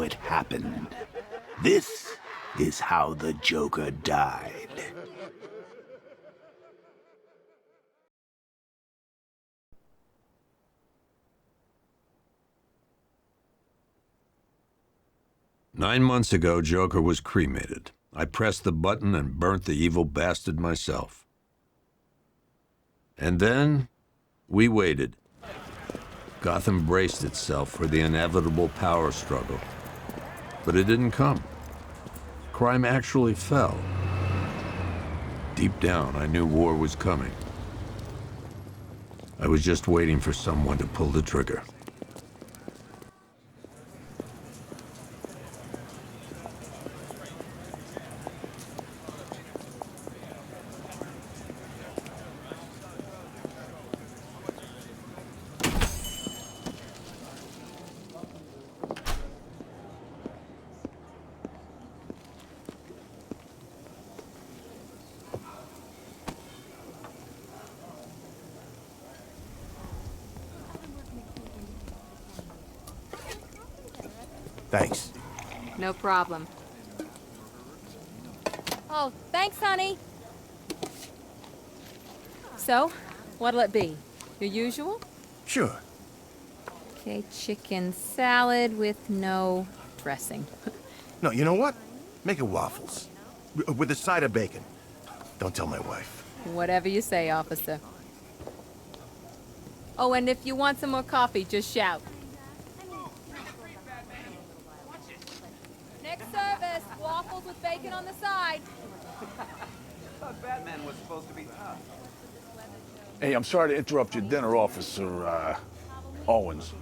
it happened. This is how the Joker died. Nine months ago, Joker was cremated. I pressed the button and burnt the evil bastard myself. And then, we waited. Gotham braced itself for the inevitable power struggle. But it didn't come. Crime actually fell. Deep down, I knew war was coming. I was just waiting for someone to pull the trigger. Thanks. No problem. Oh, thanks, honey. So, what'll it be? Your usual? Sure. Okay, chicken salad with no dressing. No, you know what? Make it waffles. With a side of bacon. Don't tell my wife. Whatever you say, officer. Oh, and if you want some more coffee, just shout. Next service, waffles with bacon on the side. Batman was supposed to be tough. Hey, I'm sorry to interrupt your dinner, Officer, Owens.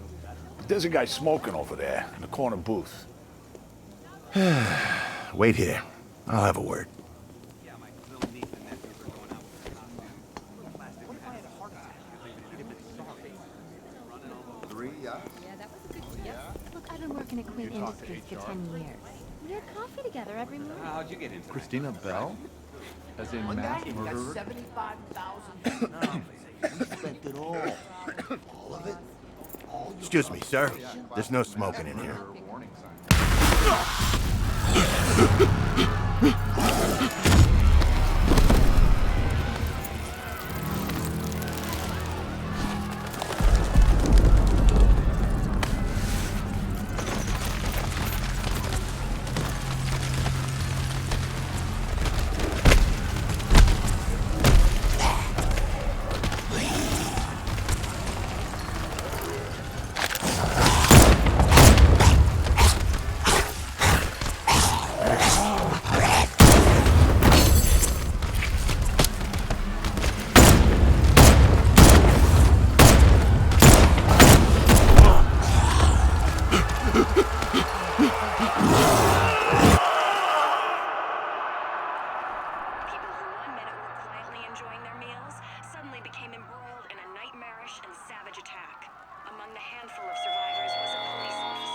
But there's a guy smoking over there in the corner booth. Wait here. I'll have a word. Yeah, my little niece and nephews are going out with the costume. What if I had a heart attack? You'd have been sorry. Running all those 3, yeah? Yeah, that was a good guess. Look, I've been working at Quinn Industries for 10 years. We had coffee together every morning. How'd you get into Christina Bell? As in mass murderer? 75,000. No, we spent it all. All of it? Excuse me, sir. There's no smoking in here. Warning sign.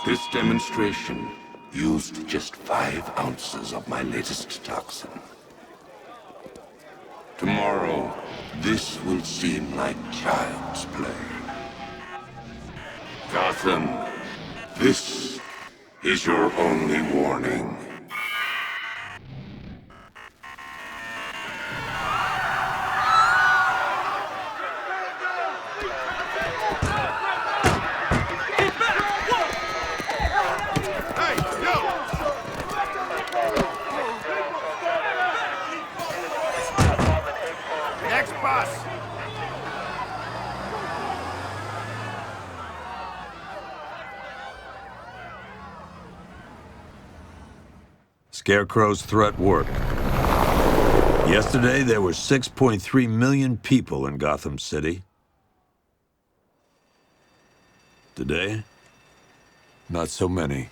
This demonstration used just 5 ounces of my latest toxin. Tomorrow, this will seem like child's play. Gotham, this is your only warning. Scarecrow's threat worked. Yesterday, there were 6.3 million people in Gotham City. Today, not so many.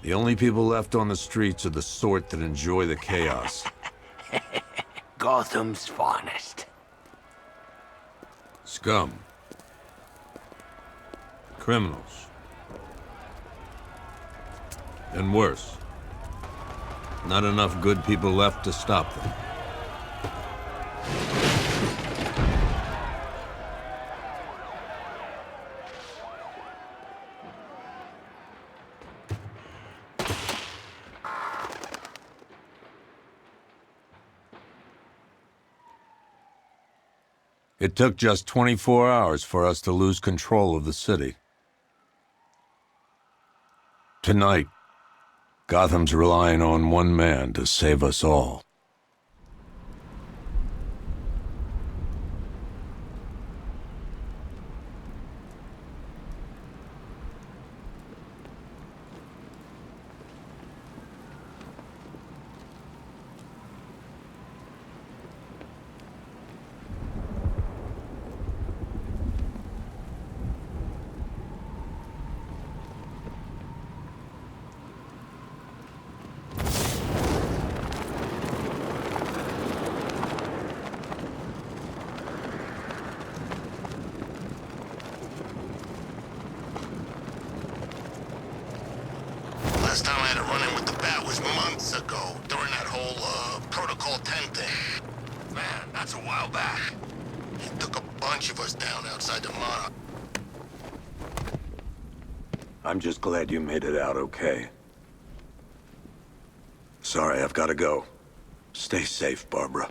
The only people left on the streets are the sort that enjoy the chaos. Gotham's finest. Scum. Criminals. And worse. Not enough good people left to stop them. It took just 24 hours for us to lose control of the city. Tonight, Gotham's relying on one man to save us all. Last time I had a run-in with the Bat was months ago, during that whole, Protocol 10 thing. Man, that's a while back. He took a bunch of us down outside the Monarch. I'm just glad you made it out okay. Sorry, I've got to go. Stay safe, Barbara.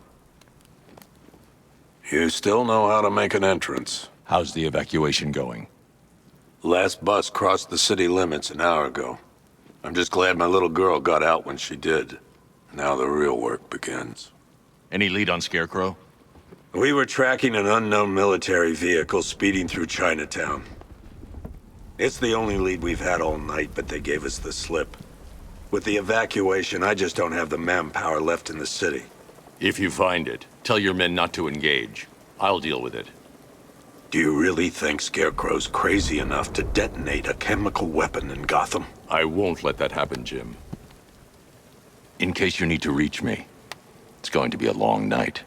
You still know how to make an entrance. How's the evacuation going? Last bus crossed the city limits an hour ago. I'm just glad my little girl got out when she did. Now the real work begins. Any lead on Scarecrow? We were tracking an unknown military vehicle speeding through Chinatown. It's the only lead we've had all night, but they gave us the slip. With the evacuation, I just don't have the manpower left in the city. If you find it, tell your men not to engage. I'll deal with it. Do you really think Scarecrow's crazy enough to detonate a chemical weapon in Gotham? I won't let that happen, Jim. In case you need to reach me, it's going to be a long night.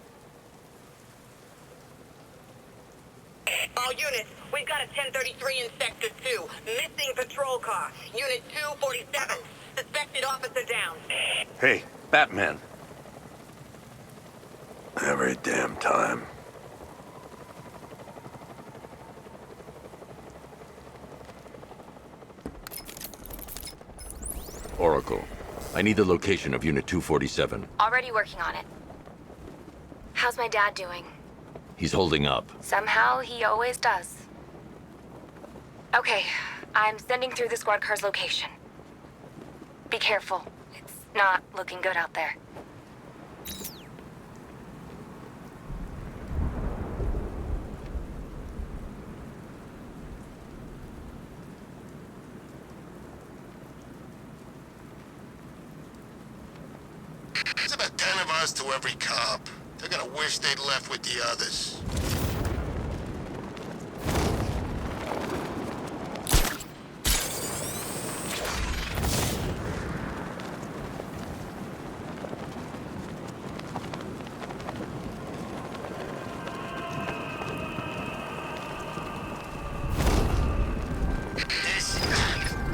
All units, we've got a 1033 in Sector 2. Missing patrol car. Unit 247. Suspected officer down. Hey, Batman. Every damn time. Oracle, I need the location of Unit 247. Already working on it. How's my dad doing? He's holding up. Somehow, he always does. Okay, I'm sending through the squad car's location. Be careful. It's not looking good out there. There's about 10 of us to every cop. They're gonna wish they'd left with the others.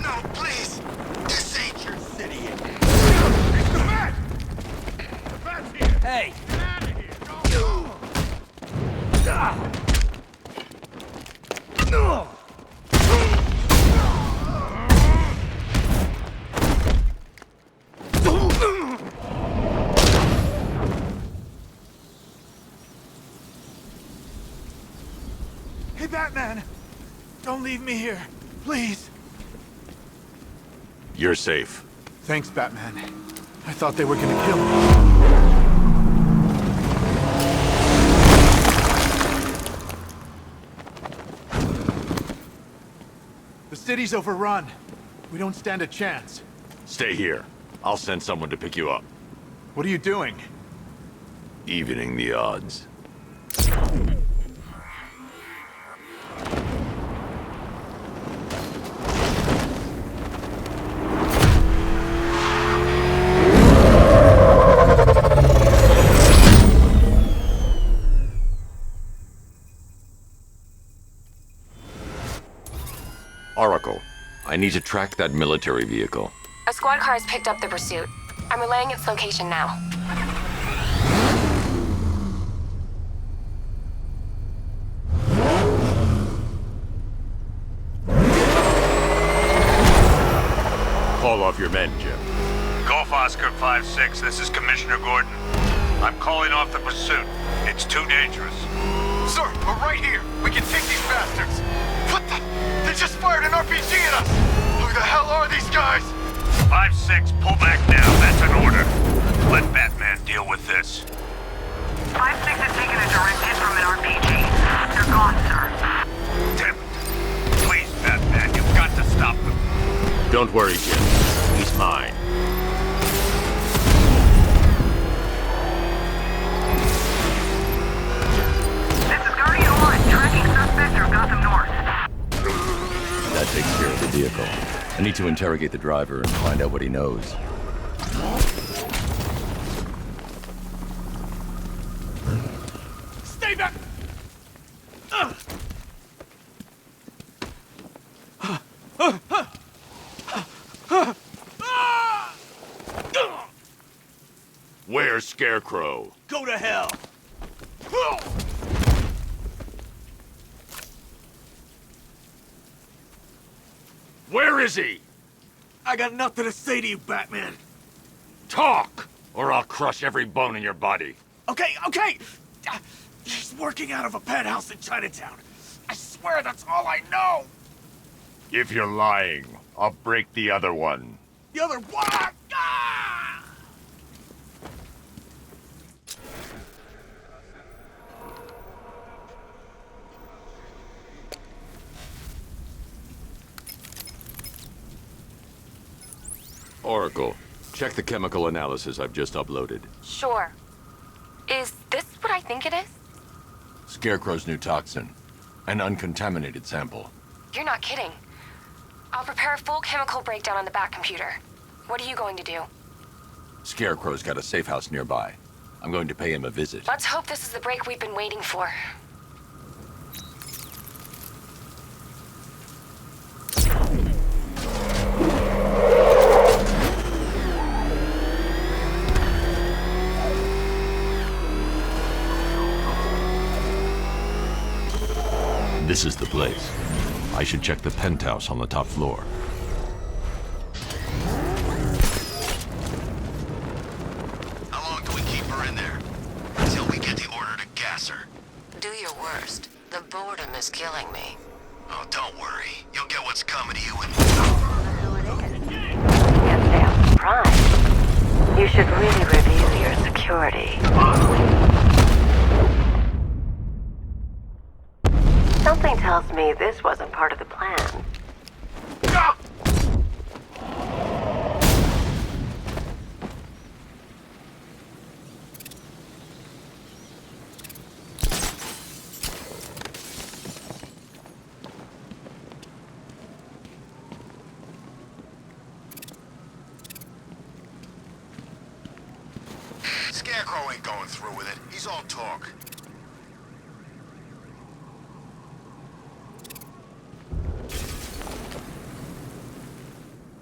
No, please! This ain't your city. It's the Bat! The Bat's here! Hey! Get out of here! Go! Hey, Batman! Don't leave me here, please. You're safe. Thanks, Batman. I thought they were gonna kill me. The city's overrun. We don't stand a chance. Stay here. I'll send someone to pick you up. What are you doing? Evening the odds. Oracle, I need to track that military vehicle. A squad car has picked up the pursuit. I'm relaying its location now. Call off your men, Jim. Golf Oscar 5-6, this is Commissioner Gordon. I'm calling off the pursuit. It's too dangerous. Sir, we're right here. We can take these bastards. What the? They just fired an RPG at us. Who the hell are these guys? 5-6, pull back now. That's an order. Let Batman deal with this. 5-6 has taken a direct hit from an RPG. They're gone, sir. Damn it. Please, Batman, you've got to stop them. Don't worry, Jim. He's mine. This is Guardian 1, tracking suspect through Gotham North. That takes care of the vehicle. I need to interrogate the driver and find out what he knows. Stay back! Where's Scarecrow? Go to hell! Where is he? I got nothing to say to you, Batman. Talk, or I'll crush every bone in your body. Okay, okay! He's working out of a penthouse in Chinatown. I swear that's all I know! If you're lying, I'll break the other one. The other one! Ah! Oracle, check the chemical analysis I've just uploaded. Sure. Is this what I think it is? Scarecrow's new toxin. An uncontaminated sample. You're not kidding. I'll prepare a full chemical breakdown on the back computer. What are you going to do? Scarecrow's got a safe house nearby. I'm going to pay him a visit. Let's hope this is the break we've been waiting for. This is the place. I should check the penthouse on the top floor. How long do we keep her in there? Until we get the order to gas her. Do your worst. The boredom is killing me. Oh, don't worry. You'll get what's coming to you in... Can't say I'm surprised. You should really review your security. Something tells me this wasn't part of the plan. Scarecrow ain't going through with it. He's all talk.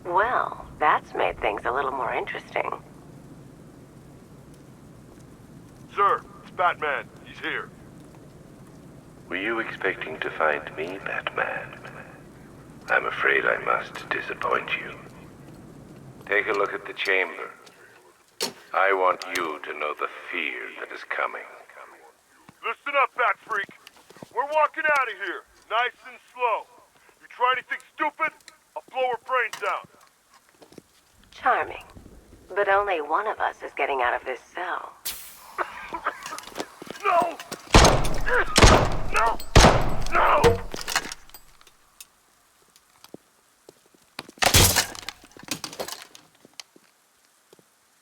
Well, that's made things a little more interesting. Sir, it's Batman. He's here. Were you expecting to find me, Batman? I'm afraid I must disappoint you. Take a look at the chamber. I want you to know the fear that is coming. Listen up, Bat Freak. We're walking out of here, nice and slow. You try anything stupid, I'll blow her brains out. Charming. But only one of us is getting out of this cell. No! No! No!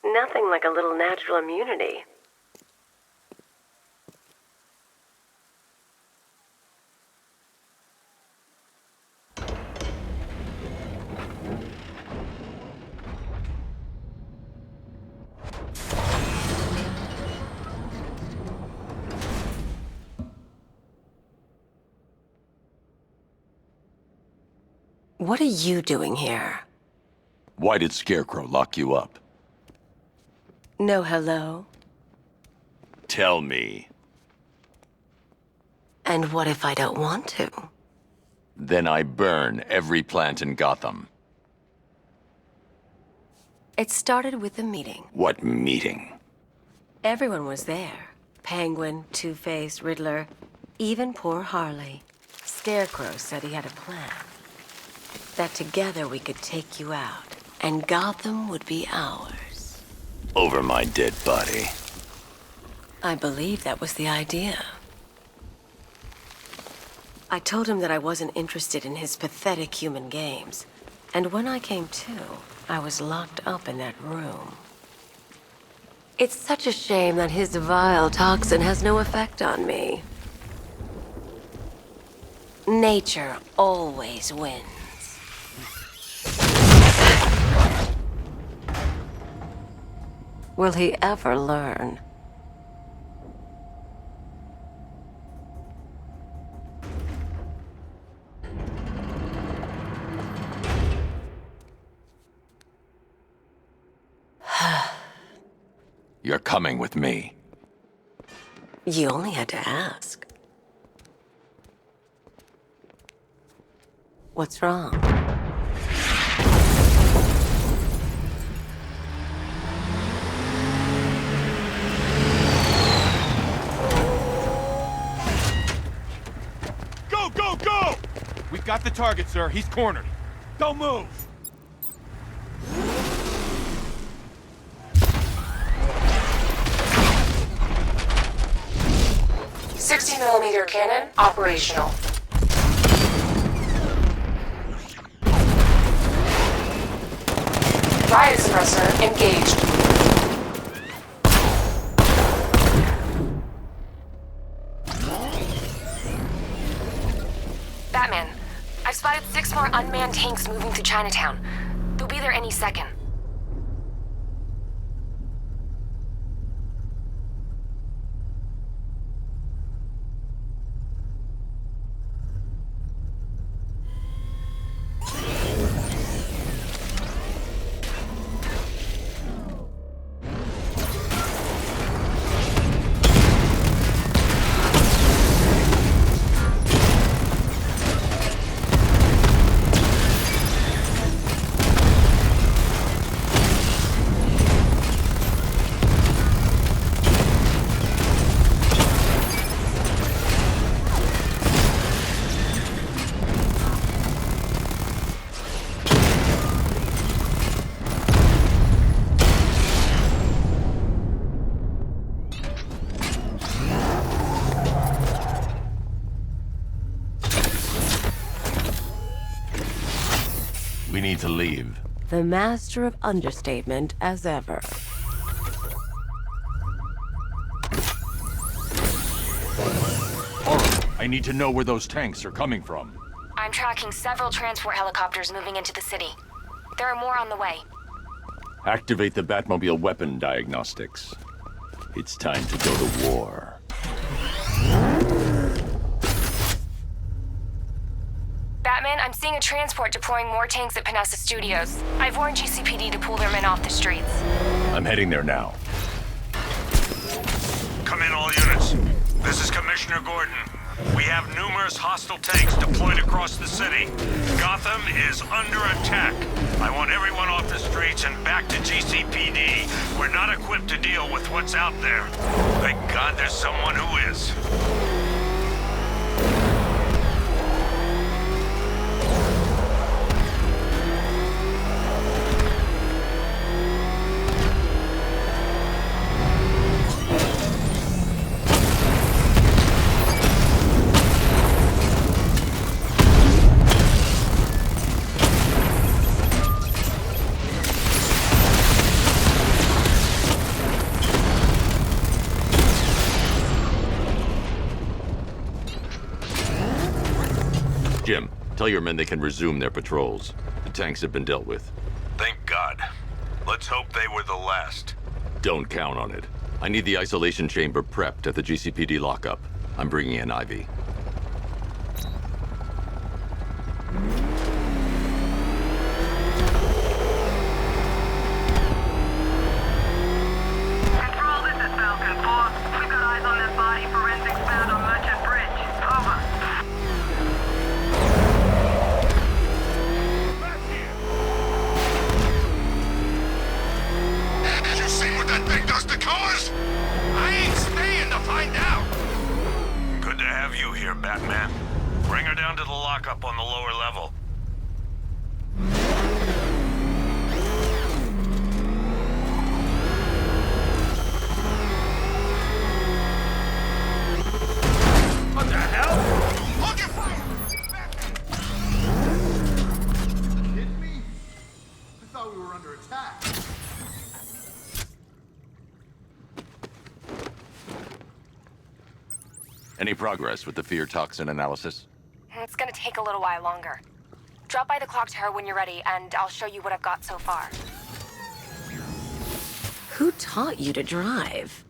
Nothing like a little natural immunity. What are you doing here? Why did Scarecrow lock you up? No hello? Tell me. And what if I don't want to? Then I burn every plant in Gotham. It started with a meeting. What meeting? Everyone was there. Penguin, Two-Face, Riddler, even poor Harley. Scarecrow said he had a plan. That together we could take you out, and Gotham would be ours. Over my dead body. I believe that was the idea. I told him that I wasn't interested in his pathetic human games. And when I came to, I was locked up in that room. It's such a shame that his vile toxin has no effect on me. Nature always wins. Will he ever learn? You're coming with me. You only had to ask. What's wrong? Go, go, go! We've got the target, sir. He's cornered. Don't move! 60mm cannon operational. Riot suppressor engaged. Batman, I've spotted 6 more unmanned tanks moving through Chinatown. They'll be there any second. We need to leave. The master of understatement as ever. I need to know where those tanks are coming from. I'm tracking several transport helicopters moving into the city. There are more on the way. Activate the Batmobile weapon diagnostics. It's time to go to war. Batman, I'm seeing a transport deploying more tanks at Panessa Studios. I've warned GCPD to pull their men off the streets. I'm heading there now. Come in, all units. This is Commissioner Gordon. We have numerous hostile tanks deployed across the city. Gotham is under attack. I want everyone off the streets and back to GCPD. We're not equipped to deal with what's out there. Thank God there's someone who is. Jim, tell your men they can resume their patrols. The tanks have been dealt with. Thank God. Let's hope they were the last. Don't count on it. I need the isolation chamber prepped at the GCPD lockup. I'm bringing in Ivy. under attack. Any progress with the fear toxin analysis? It's gonna take a little while longer. Drop by the clock tower when you're ready, and I'll show you what I've got so far. Who taught you to drive?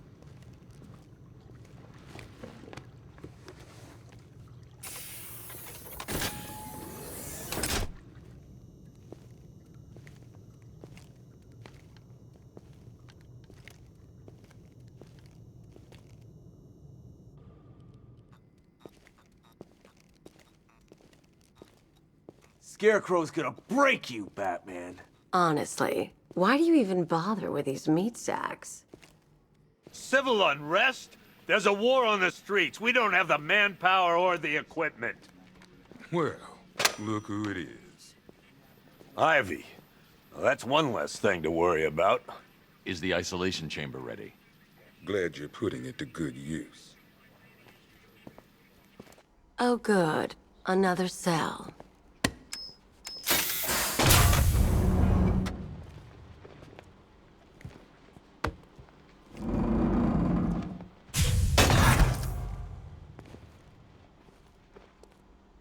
Scarecrow's gonna break you, Batman. Honestly, why do you even bother with these meat sacks? Civil unrest? There's a war on the streets. We don't have the manpower or the equipment. Well, look who it is. Ivy. Well, that's one less thing to worry about. Is the isolation chamber ready? Glad you're putting it to good use. Oh, good. Another cell.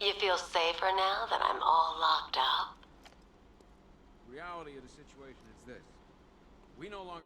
You feel safer now that I'm all locked up? The reality of the situation is this. We no longer...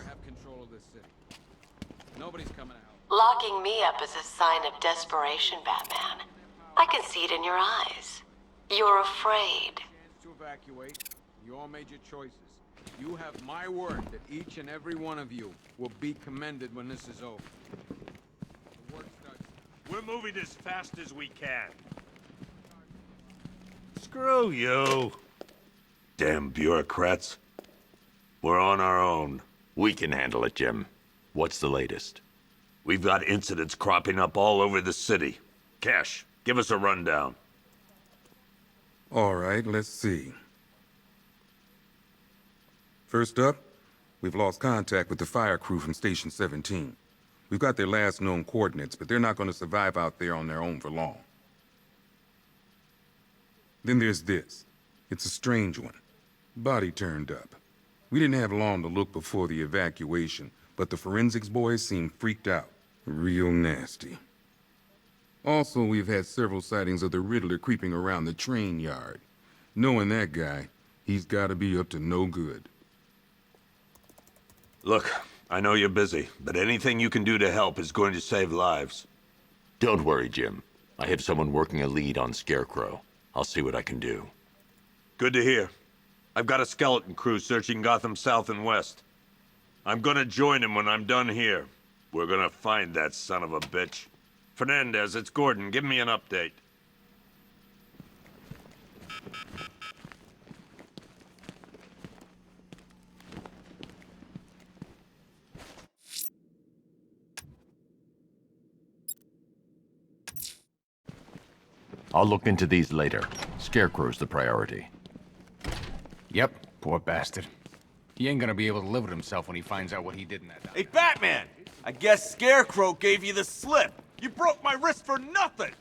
have control of this city. Nobody's coming out. Locking me up is a sign of desperation, Batman. I can see it in your eyes. You're afraid. Chance to evacuate. You all made your choices. You have my word that each and every one of you will be commended when this is over. The work starts. We're moving as fast as we can. Screw you. Damn bureaucrats. We're on our own. We can handle it, Jim. What's the latest? We've got incidents cropping up all over the city. Cash, give us a rundown. All right, let's see. First up, we've lost contact with the fire crew from Station 17. We've got their last known coordinates, but they're not going to survive out there on their own for long. Then there's this. It's a strange one. Body turned up. We didn't have long to look before the evacuation, but the forensics boys seemed freaked out. Real nasty. Also, we've had several sightings of the Riddler creeping around the train yard. Knowing that guy, he's got to be up to no good. Look, I know you're busy, but anything you can do to help is going to save lives. Don't worry, Jim. I have someone working a lead on Scarecrow. I'll see what I can do. Good to hear. I've got a skeleton crew searching Gotham South and West. I'm gonna join him when I'm done here. We're gonna find that son of a bitch. Fernandez, it's Gordon. Give me an update. I'll look into these later. Scarecrow's the priority. Yep, poor bastard. He ain't gonna be able to live with himself when he finds out what he did in that... Hey, Batman! I guess Scarecrow gave you the slip. You broke my wrist for nothing!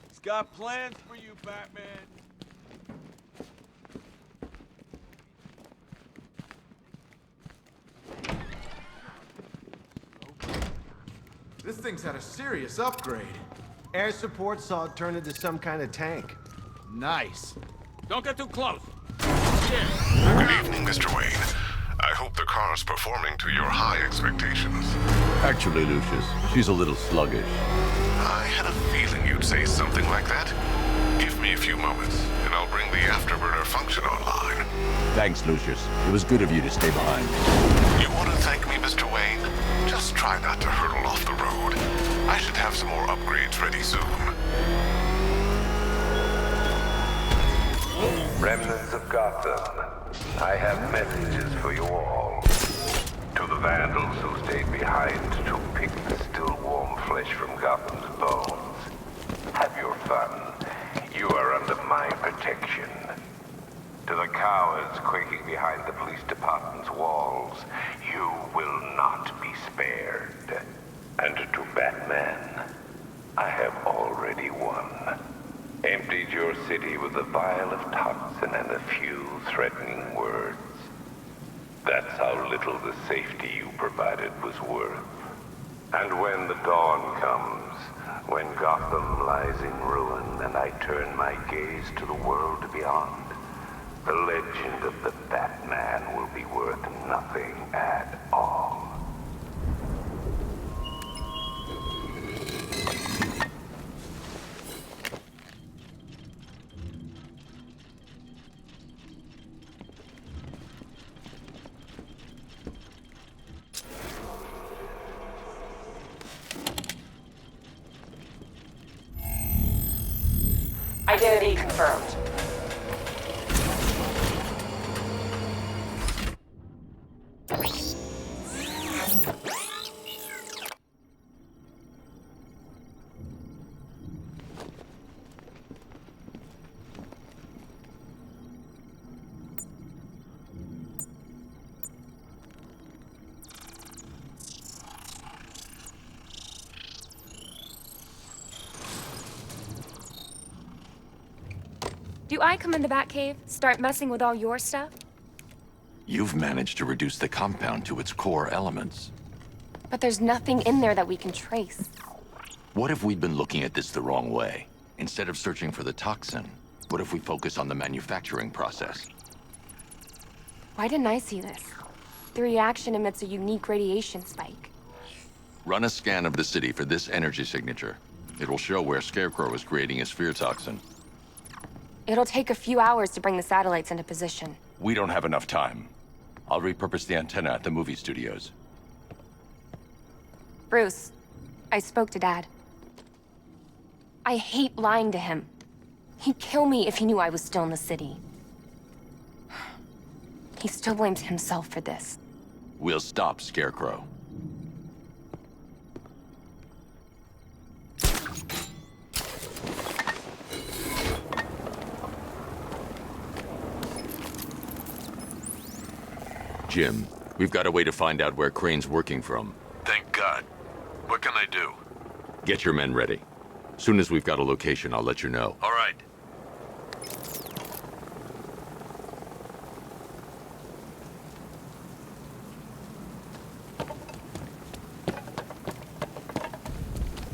He's got plans for you, Batman. This thing's had a serious upgrade. Air support saw it turn into some kind of tank. Nice. Don't get too close. Good evening, Mr. Wayne. I hope the car's performing to your high expectations. Actually, Lucius, she's a little sluggish. I had a feeling you'd say something like that. Give me a few moments, and I'll bring the afterburner function online. Thanks, Lucius. It was good of you to stay behind. You want to thank me, Mr. Wayne? Just try not to hurtle off the road. I should have some more upgrades ready soon. Remnants of Gotham, I have messages for you all. To the vandals who stayed behind to pick the still warm flesh from Gotham's bones. Have your fun. You are under my protection. To the cowards quaking behind the police department's walls, you will not be spared. And to Batman, I have already won. Emptied your city with a vial of toxin and a few threatening words. That's how little the safety you provided was worth. And when the dawn comes, when Gotham lies in ruin and I turn my gaze to the world beyond, the legend of the Batman will be worth nothing at all. Identity confirmed. Do I come in the Batcave, start messing with all your stuff? You've managed to reduce the compound to its core elements. But there's nothing in there that we can trace. What if we'd been looking at this the wrong way? Instead of searching for the toxin, what if we focus on the manufacturing process? Why didn't I see this? The reaction emits a unique radiation spike. Run a scan of the city for this energy signature. It will show where Scarecrow is creating his fear toxin. It'll take a few hours to bring the satellites into position. We don't have enough time. I'll repurpose the antenna at the movie studios. Bruce, I spoke to Dad. I hate lying to him. He'd kill me if he knew I was still in the city. He still blames himself for this. We'll stop Scarecrow. Jim, we've got a way to find out where Crane's working from. Thank God. What can I do? Get your men ready. Soon as we've got a location, I'll let you know. All right.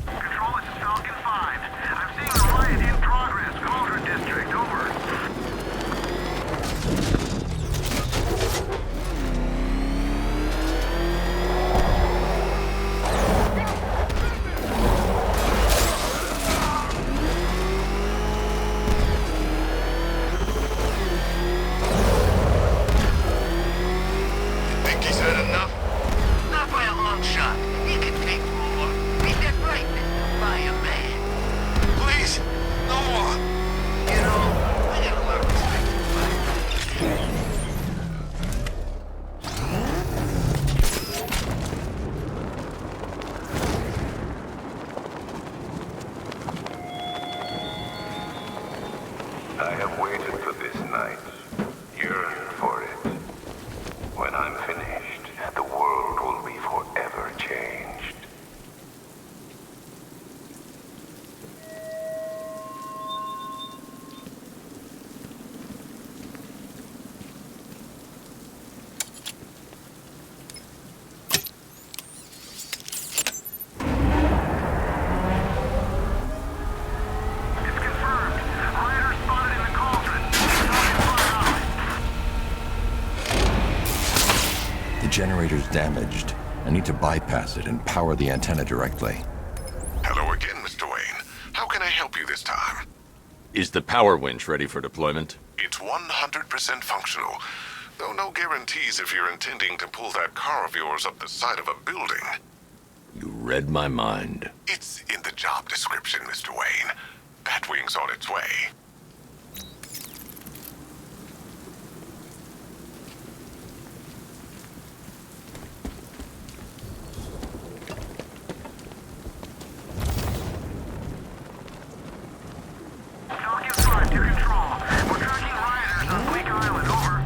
Control, this is Falcon 5. I'm seeing a riot in progress. Cauldron District, over. Think he's had enough? Not by a long shot. He can take more. Ain't that right, Mr. Fireman? Please, no more. You know, I got a lot of respect for firemen. I have waited for this night, yearned for it. When I'm finished, the world will be forever changed. It's confirmed. Rider spotted in the cauldron. The generator's damaged. I need to bypass it and power the antenna directly. Hello again, Mr. Wayne. How can I help you this time? Is the power winch ready for deployment? It's 100% functional, though no guarantees if you're intending to pull that car of yours up the side of a building. You read my mind. It's in the job description, Mr. Wayne. Batwing's on its way. Falcon 5 to control. We're tracking rioters on Bleak Island, over.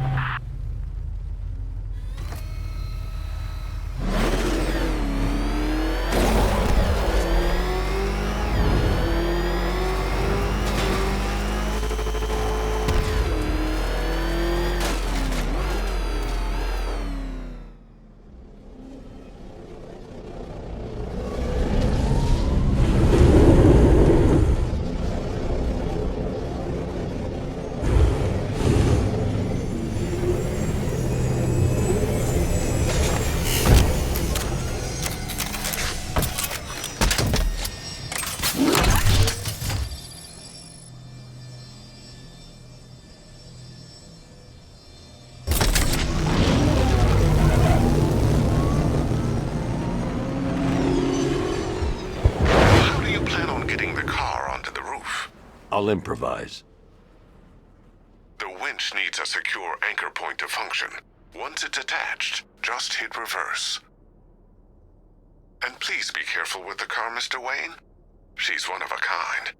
How do you plan on getting the car onto the roof? I'll improvise. The winch needs a secure anchor point to function. Once it's attached, just hit reverse. And please be careful with the car, Mr. Wayne. She's one of a kind.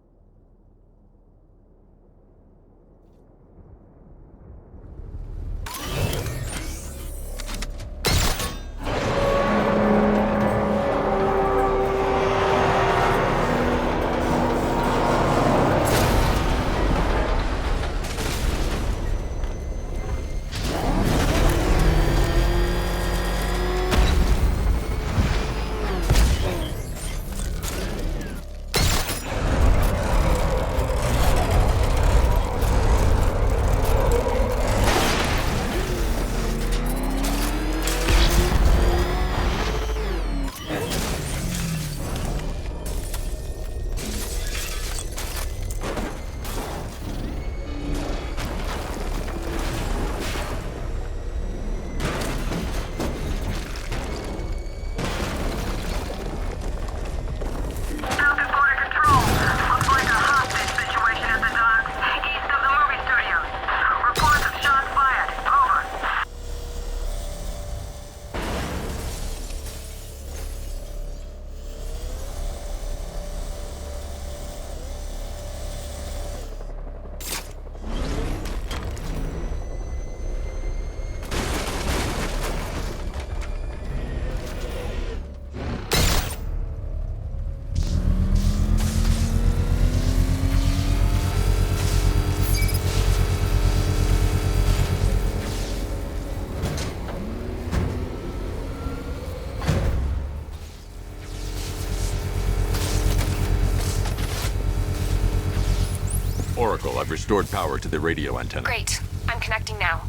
Oracle, I've restored power to the radio antenna. Great. I'm connecting now.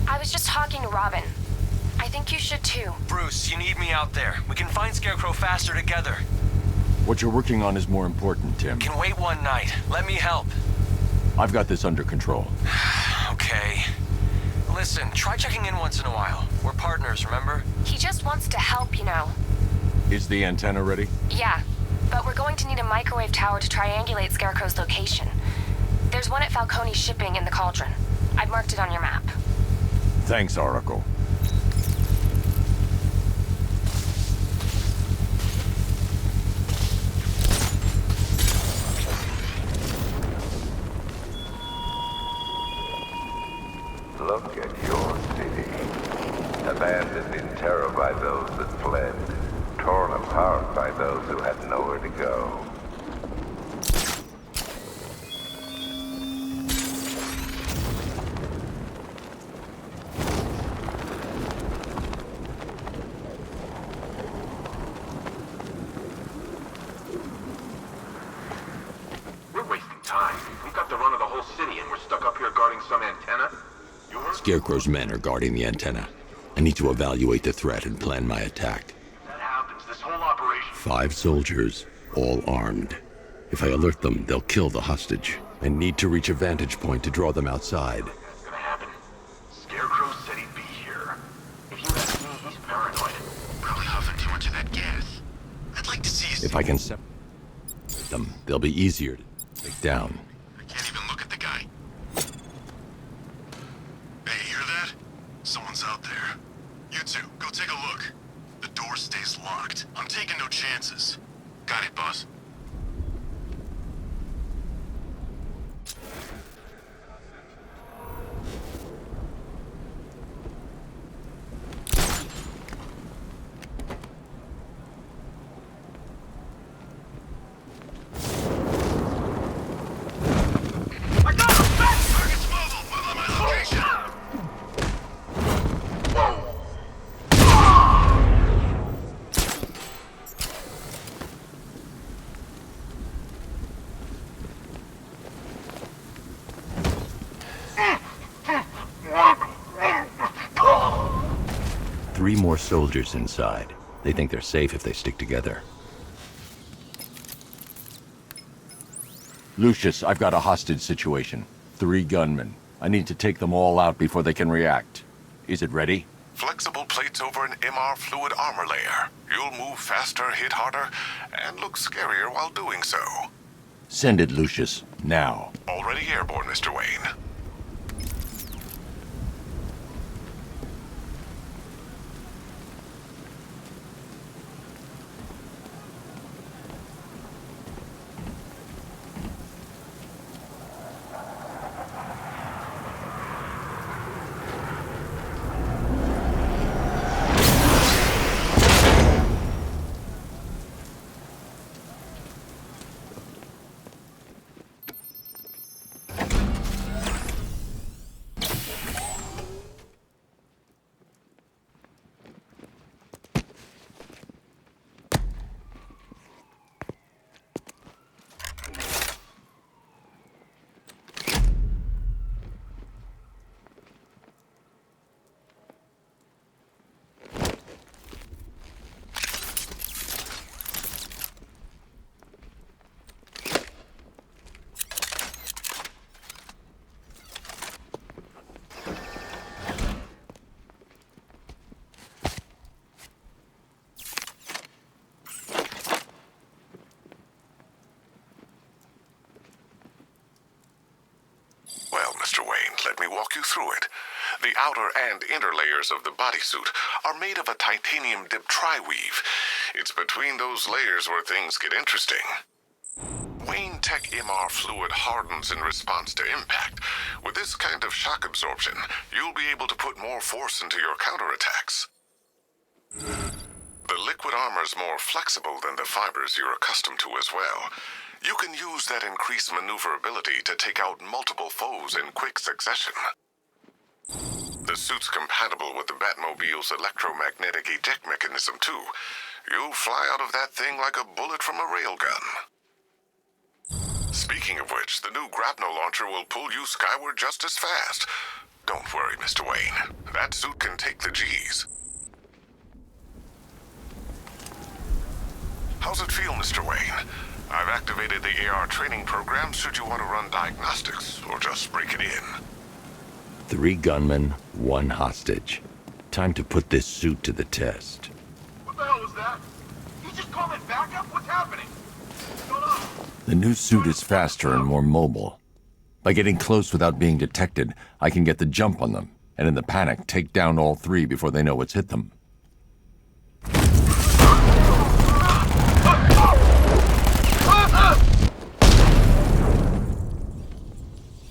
I was just talking to Robin. I think you should too. Bruce, you need me out there. We can find Scarecrow faster together. What you're working on is more important, Tim. Can wait one night. Let me help. I've got this under control. Okay. Listen, try checking in once in a while. We're partners, remember? He just wants to help, you know. Is the antenna ready? Yeah, but we're going to need a microwave tower to triangulate Scarecrow's location. There's one at Falcone's shipping in the Cauldron. I've marked it on your map. Thanks, Oracle. Look at your city. Abandoned in terror by those that fled. Torn apart by those who had nowhere to go. We're wasting time. We've got the run of the whole city and we're stuck up here guarding some antenna. Scarecrow's men are guarding the antenna. I need to evaluate the threat and plan my attack. That happens. This whole operation. 5 soldiers, all armed. If I alert them, they'll kill the hostage. I need to reach a vantage point to draw them outside. That's gonna happen. Scarecrow said he'd be here. If you ask me, he's paranoid. Probably huffing too much of that gas. I'd like to see If I can separate them, they'll be easier to take down. I can't even look at the guy. Hey, hear that? Someone's out there. You two, go take a look. The door stays locked. I'm taking no chances. Got it, boss. Three more soldiers inside. They think they're safe if they stick together. Lucius, I've got a hostage situation. 3 gunmen. I need to take them all out before they can react. Is it ready? Flexible plates over an MR fluid armor layer. You'll move faster, hit harder, and look scarier while doing so. Send it, Lucius. Now. Already airborne, Mr. Wayne. Well, Mr. Wayne, let me walk you through it. The outer and inner layers of the bodysuit are made of a titanium-dipped tri-weave. It's between those layers where things get interesting. Wayne Tech MR fluid hardens in response to impact. With this kind of shock absorption, you'll be able to put more force into your counterattacks. The liquid armor's more flexible than the fibers you're accustomed to as well. You can use that increased maneuverability to take out multiple foes in quick succession. The suit's compatible with the Batmobile's electromagnetic eject mechanism, too. You'll fly out of that thing like a bullet from a railgun. Speaking of which, the new grapnel launcher will pull you skyward just as fast. Don't worry, Mr. Wayne. That suit can take the G's. How's it feel, Mr. Wayne? I've activated the AR training program should you want to run diagnostics, or just break it in. 3 gunmen, 1 hostage. Time to put this suit to the test. What the hell was that? You just call it backup? What's happening? What's going on? The new suit is faster and more mobile. By getting close without being detected, I can get the jump on them, and in the panic, take down all 3 before they know what's hit them.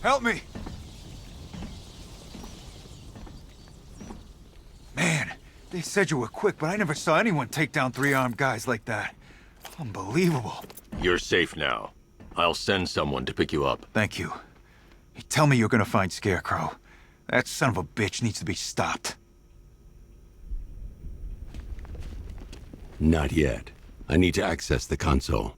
Help me! Man, they said you were quick, but I never saw anyone take down 3 armed guys like that. Unbelievable. You're safe now. I'll send someone to pick you up. Thank you. You tell me you're gonna find Scarecrow. That son of a bitch needs to be stopped. Not yet. I need to access the console.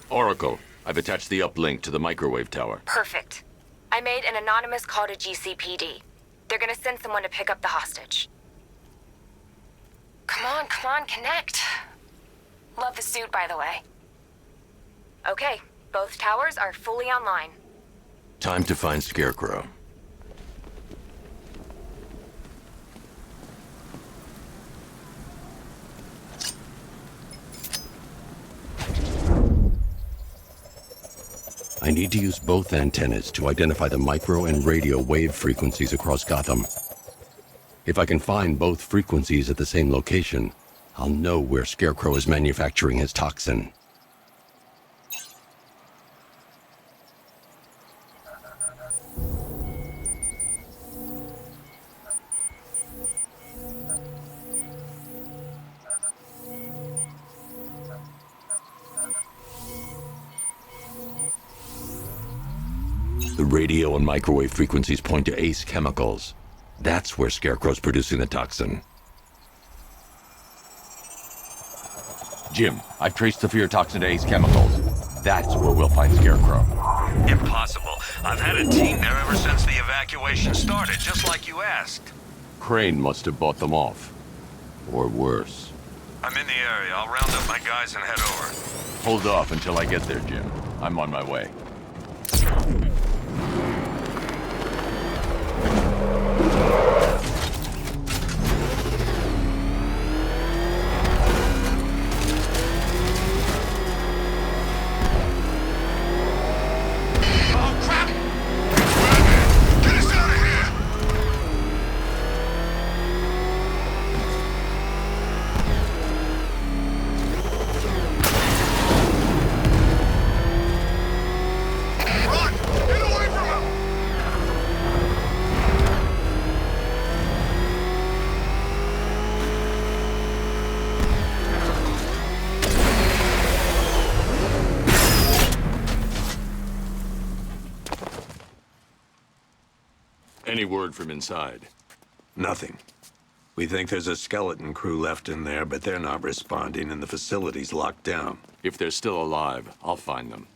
Oracle, I've attached the uplink to the microwave tower. Perfect. I made an anonymous call to GCPD. They're gonna send someone to pick up the hostage. Come on, connect. Love the suit, by the way. Okay, both towers are fully online. Time to find Scarecrow. I need to use both antennas to identify the micro and radio wave frequencies across Gotham. If I can find both frequencies at the same location, I'll know where Scarecrow is manufacturing his toxin. The radio and microwave frequencies point to Ace Chemicals. That's where Scarecrow's producing the toxin. Jim, I've traced the fear toxin to Ace Chemicals. That's where we'll find Scarecrow. Impossible. I've had a team there ever since the evacuation started, just like you asked. Crane must have bought them off. Or worse. I'm in the area. I'll round up my guys and head over. Hold off until I get there, Jim. I'm on my way. Any word from inside? Nothing. We think there's a skeleton crew left in there, but they're not responding and the facility's locked down. If they're still alive, I'll find them.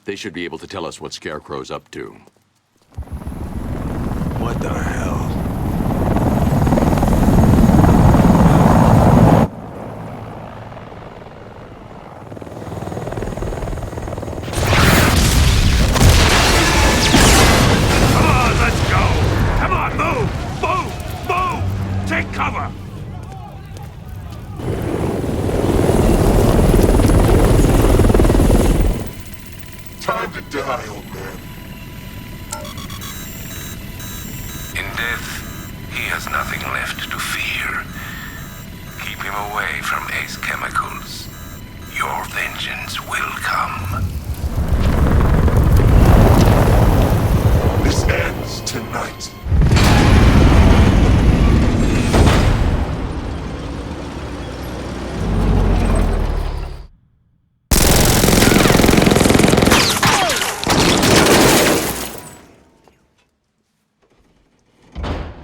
They should be able to tell us what Scarecrow's up to. What the hell? Time to die, old man. In death, he has nothing left to fear. Keep him away from Ace Chemicals. Your vengeance will come. This ends tonight.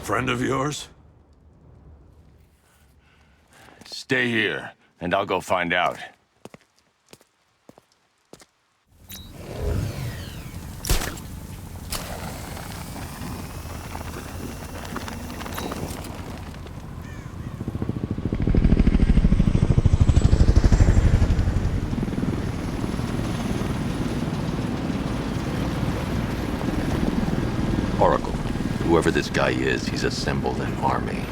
Friend of yours? Stay here, and I'll go find out. Oracle, whoever this guy is, he's assembled an army.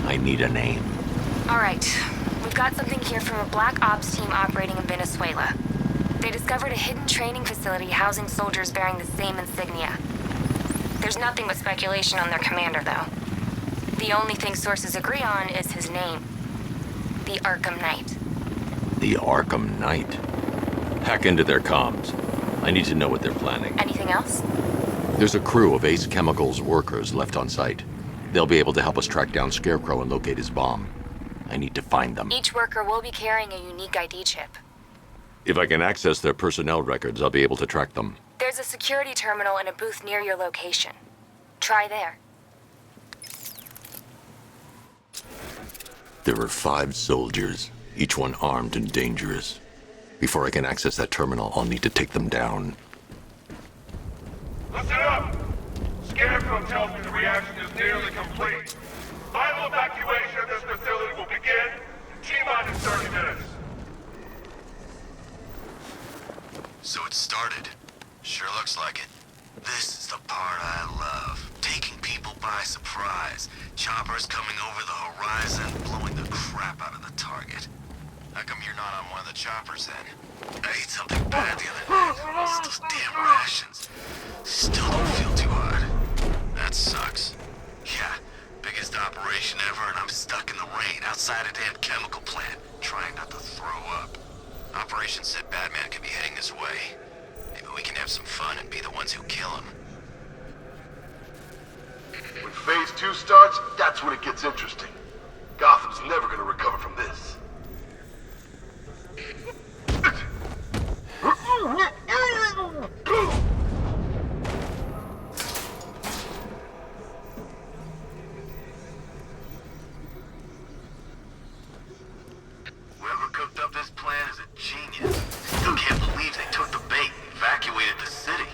I need a name. All right. We've got something here from a Black Ops team operating in Venezuela. They discovered a hidden training facility housing soldiers bearing the same insignia. There's nothing but speculation on their commander, though. The only thing sources agree on is his name. The Arkham Knight. The Arkham Knight? Hack into their comms. I need to know what they're planning. Anything else? There's a crew of Ace Chemicals workers left on site. They'll be able to help us track down Scarecrow and locate his bomb. I need to find them. Each worker will be carrying a unique ID chip. If I can access their personnel records, I'll be able to track them. There's a security terminal in a booth near your location. Try there. There are 5 soldiers, each one armed and dangerous. Before I can access that terminal, I'll need to take them down. Listen up! Scarecrow tells me the reaction is nearly complete. Final evacuation of this facility will begin in T-minus 30 minutes. So it started. Sure looks like it. This is the part I love. Taking people by surprise. Choppers coming over the horizon, blowing the crap out of the target. How come you're not on one of the choppers then? I ate something bad the other night. It's those damn rations. Still don't feel too hot. That sucks. Yeah, biggest operation ever, and I'm stuck in the rain outside a damn chemical plant, trying not to throw up. Operation said Batman could be heading this way. Maybe we can have some fun and be the ones who kill him. When Phase 2 starts, that's when it gets interesting. Gotham's never gonna recover from this. Whoever cooked up this plan is a genius. Still can't believe they took the bait and evacuated the city.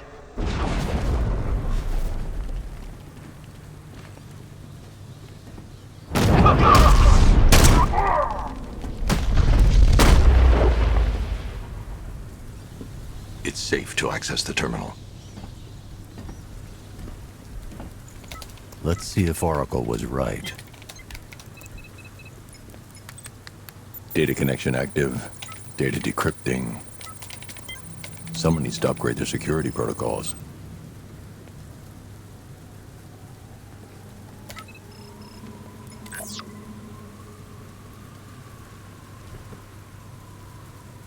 It's safe to access the terminal. Let's see if Oracle was right. Data connection active. Data decrypting. Someone needs to upgrade their security protocols.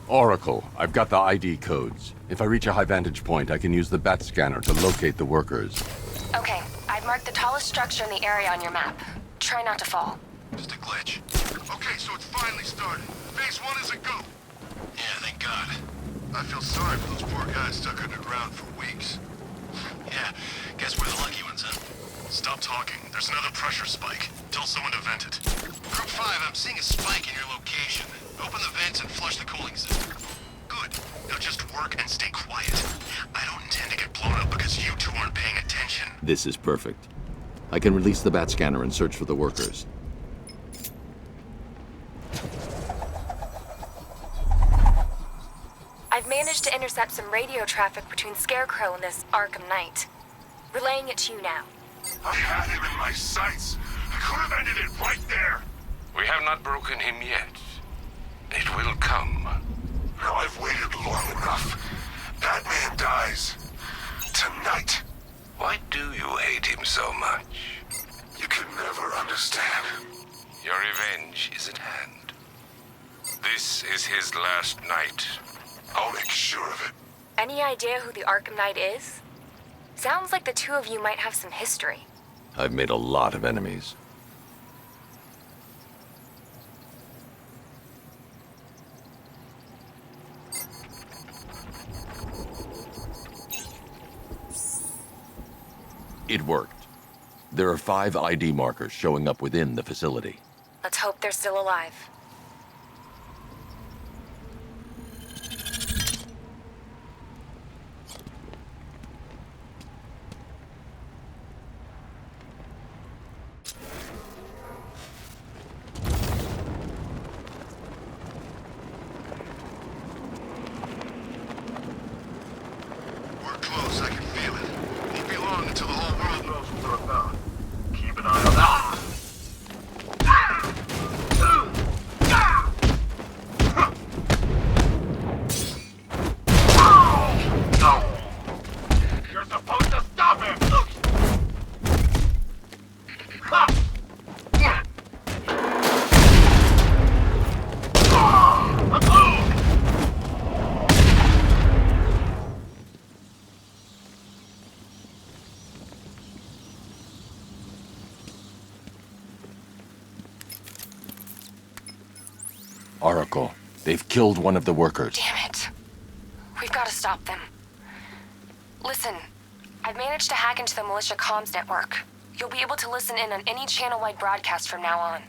Oracle, I've got the ID codes. If I reach a high vantage point, I can use the bat scanner to locate the workers. Okay, I've marked the tallest structure in the area on your map. Try not to fall. Just a glitch. Okay, so it's finally started. Phase 1 is a go. Yeah, thank God. I feel sorry for those poor guys stuck underground for weeks. Yeah, guess we're the lucky ones, huh? Stop talking. There's another pressure spike. Tell someone to vent it. Group 5, I'm seeing a spike in your location. Open the vents and flush the cooling system. Good. Now just work and stay quiet. I don't intend to get blown up because you two aren't paying attention. This is perfect. I can release the bat scanner and search for the workers. I've managed to intercept some radio traffic between Scarecrow and this Arkham Knight. Relaying it to you now. I had him in my sights. I could have ended it right there. We have not broken him yet. It will come. Now I've waited long enough. Batman dies. Tonight. Why do you hate him so much? You can never understand. Your revenge is at hand. This is his last night. I'll make sure of it. Any idea who the Arkham Knight is? Sounds like the two of you might have some history. I've made a lot of enemies. It worked. There are 5 ID markers showing up within the facility. Let's hope they're still alive. We're close, I can feel it. Won't be long until the whole world knows what we're about. Keep an eye on that. You're supposed to stop him! Oracle, they've killed one of the workers. Damn it. We've got to stop them. Listen, I've managed to hack into the militia comms network. You'll be able to listen in on any channel-wide broadcast from now on.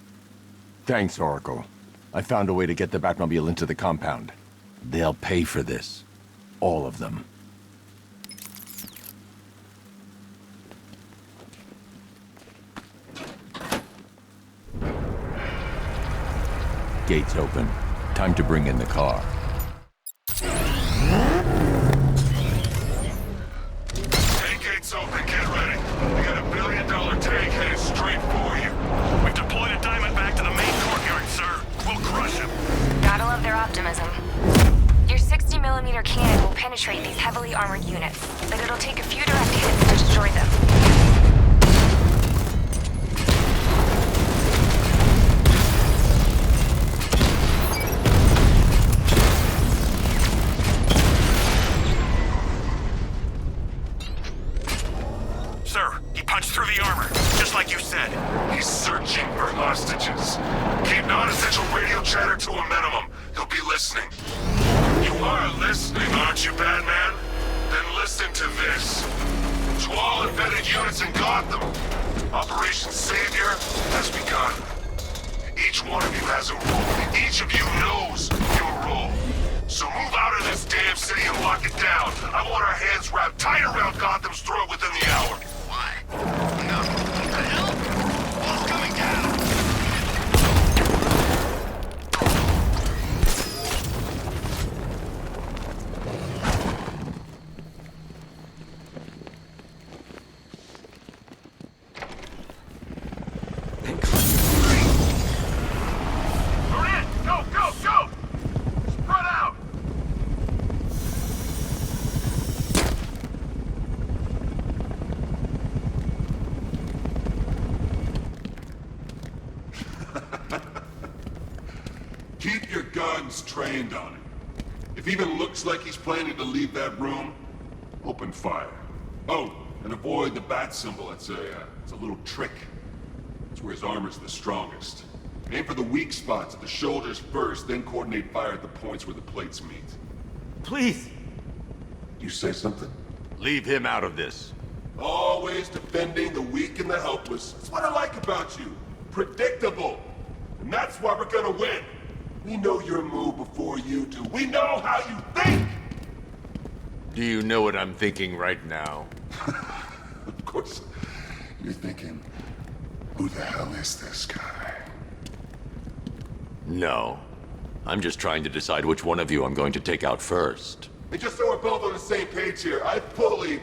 Thanks, Oracle. I found a way to get the Batmobile into the compound. They'll pay for this. All of them. Gates open. Time to bring in the car. Tank gates open, get ready. We got $1 billion tank headed straight for you. We've deployed a Diamondback to the main courtyard, sir. We'll crush him. Gotta love their optimism. Your 60mm cannon will penetrate these heavily armored units, but it'll take a few direct hits to destroy them. Sir, he punched through the armor, just like you said. He's searching for hostages. Keep non-essential radio chatter to a minimum. He'll be listening. You are listening, aren't you, Batman? Then listen to this. To all embedded units in Gotham, Operation Savior has begun. Each one of you has a role. Each of you knows your role. So move out of this damn city and lock it down. I want our hands wrapped tight around Gotham's throat within the hour. Why? No. What the hell? Wall's coming down. We're in! Go, go, go! Spread out! Keep your guns trained on him. If he even looks like he's planning to leave that room, open fire. Oh, and avoid the bat symbol. It's a little trick. It's where his armor's the strongest. Aim for the weak spots at the shoulders first, then coordinate fire at the points where the plates meet. Please! You say something? Leave him out of this. Always defending the weak and the helpless. That's what I like about you. Predictable. And that's why we're gonna win. We know your move before you do. We know how you think! Do you know what I'm thinking right now? Of course, you're thinking, who the hell is this guy? No. I'm just trying to decide which one of you I'm going to take out first. And just so we're both on the same page here, I fully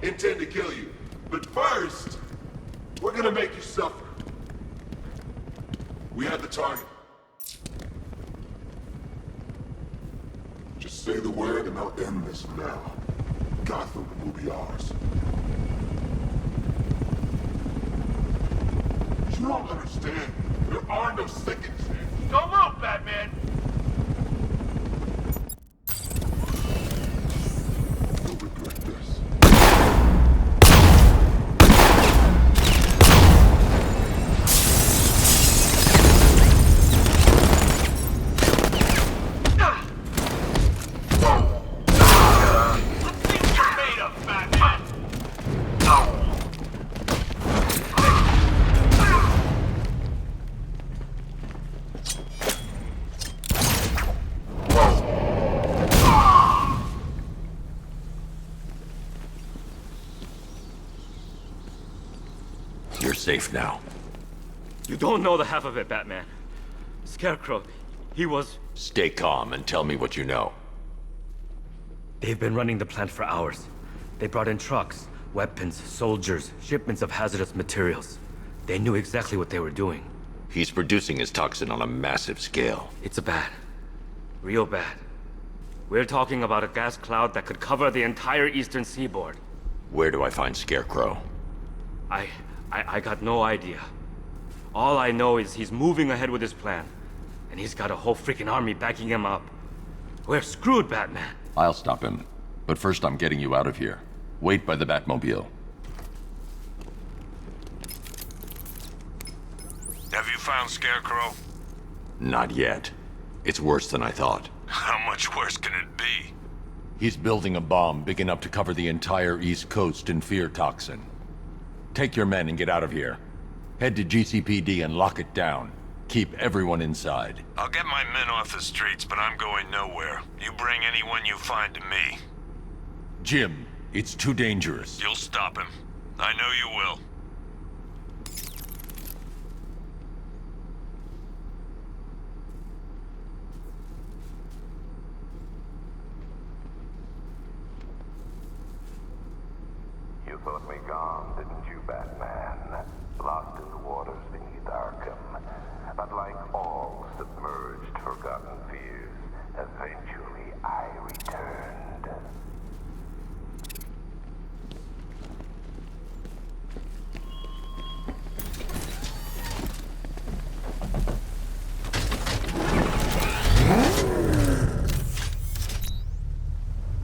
intend to kill you. But first, we're gonna make you suffer. We have the target. Just say the word and I'll end this now. Gotham will be ours. You don't understand. There are no seconds. Don't move, Batman! You'll regret this. Let's see what you're made of, Batman! safe now. You don't know the half of it, Batman. Scarecrow, he was... Stay calm and tell me what you know. They've been running the plant for hours. They brought in trucks, weapons, soldiers, shipments of hazardous materials. They knew exactly what they were doing. He's producing his toxin on a massive scale. It's bad. Real bad. We're talking about a gas cloud that could cover the entire eastern seaboard. Where do I find Scarecrow? I got no idea. All I know is he's moving ahead with his plan. And he's got a whole freaking army backing him up. We're screwed, Batman. I'll stop him. But first I'm getting you out of here. Wait by the Batmobile. Have you found Scarecrow? Not yet. It's worse than I thought. How much worse can it be? He's building a bomb big enough to cover the entire East Coast in fear toxin. Take your men and get out of here. Head to GCPD and lock it down. Keep everyone inside. I'll get my men off the streets, but I'm going nowhere. You bring anyone you find to me. Jim, it's too dangerous. You'll stop him. I know you will. You thought me gone, didn't you, Batman? Lost in the waters beneath Arkham. But like all submerged, forgotten fears, eventually I returned.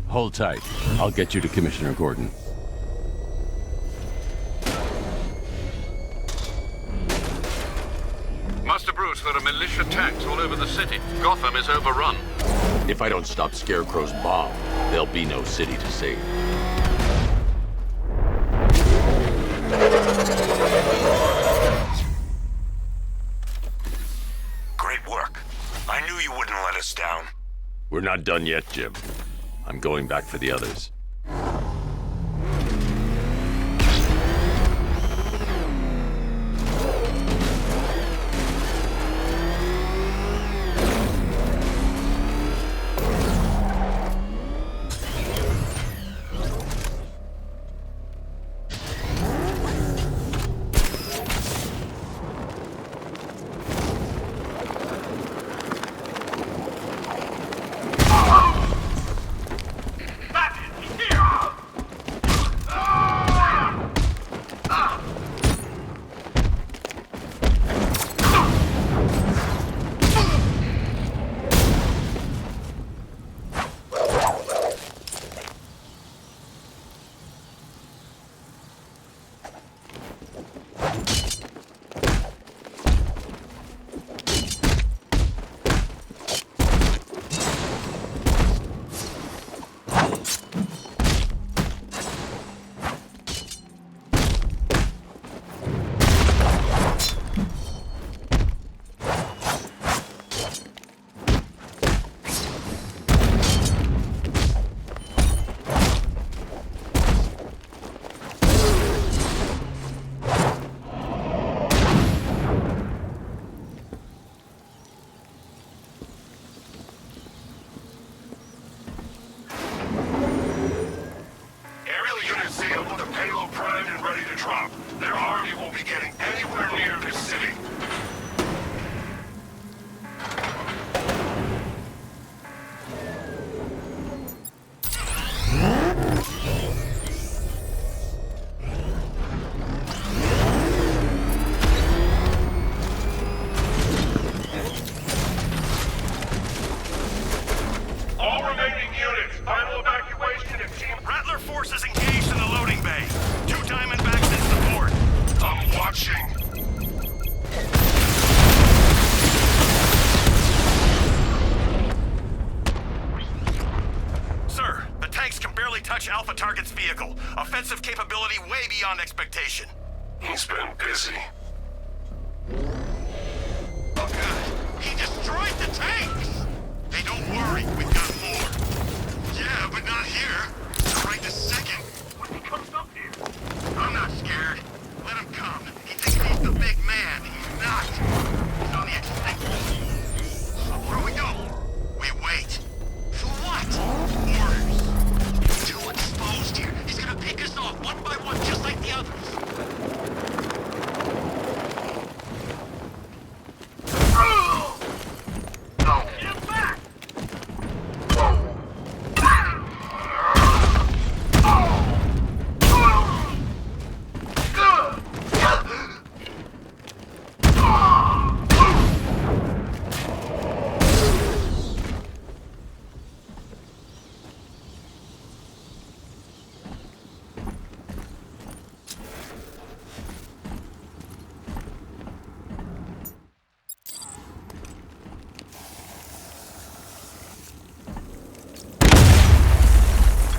Hold tight. I'll get you to Commissioner Gordon. Master Bruce, there are militia tanks all over the city. Gotham is overrun. If I don't stop Scarecrow's bomb, there'll be no city to save. Great work. I knew you wouldn't let us down. We're not done yet, Jim. I'm going back for the others. Alpha target's vehicle. Offensive capability way beyond expectation. He's been busy. Oh god, he destroyed the tanks! Hey, don't worry, we've got more. Yeah, but not here. Not right this second. When he comes up here. I'm not scared. Let him come. He thinks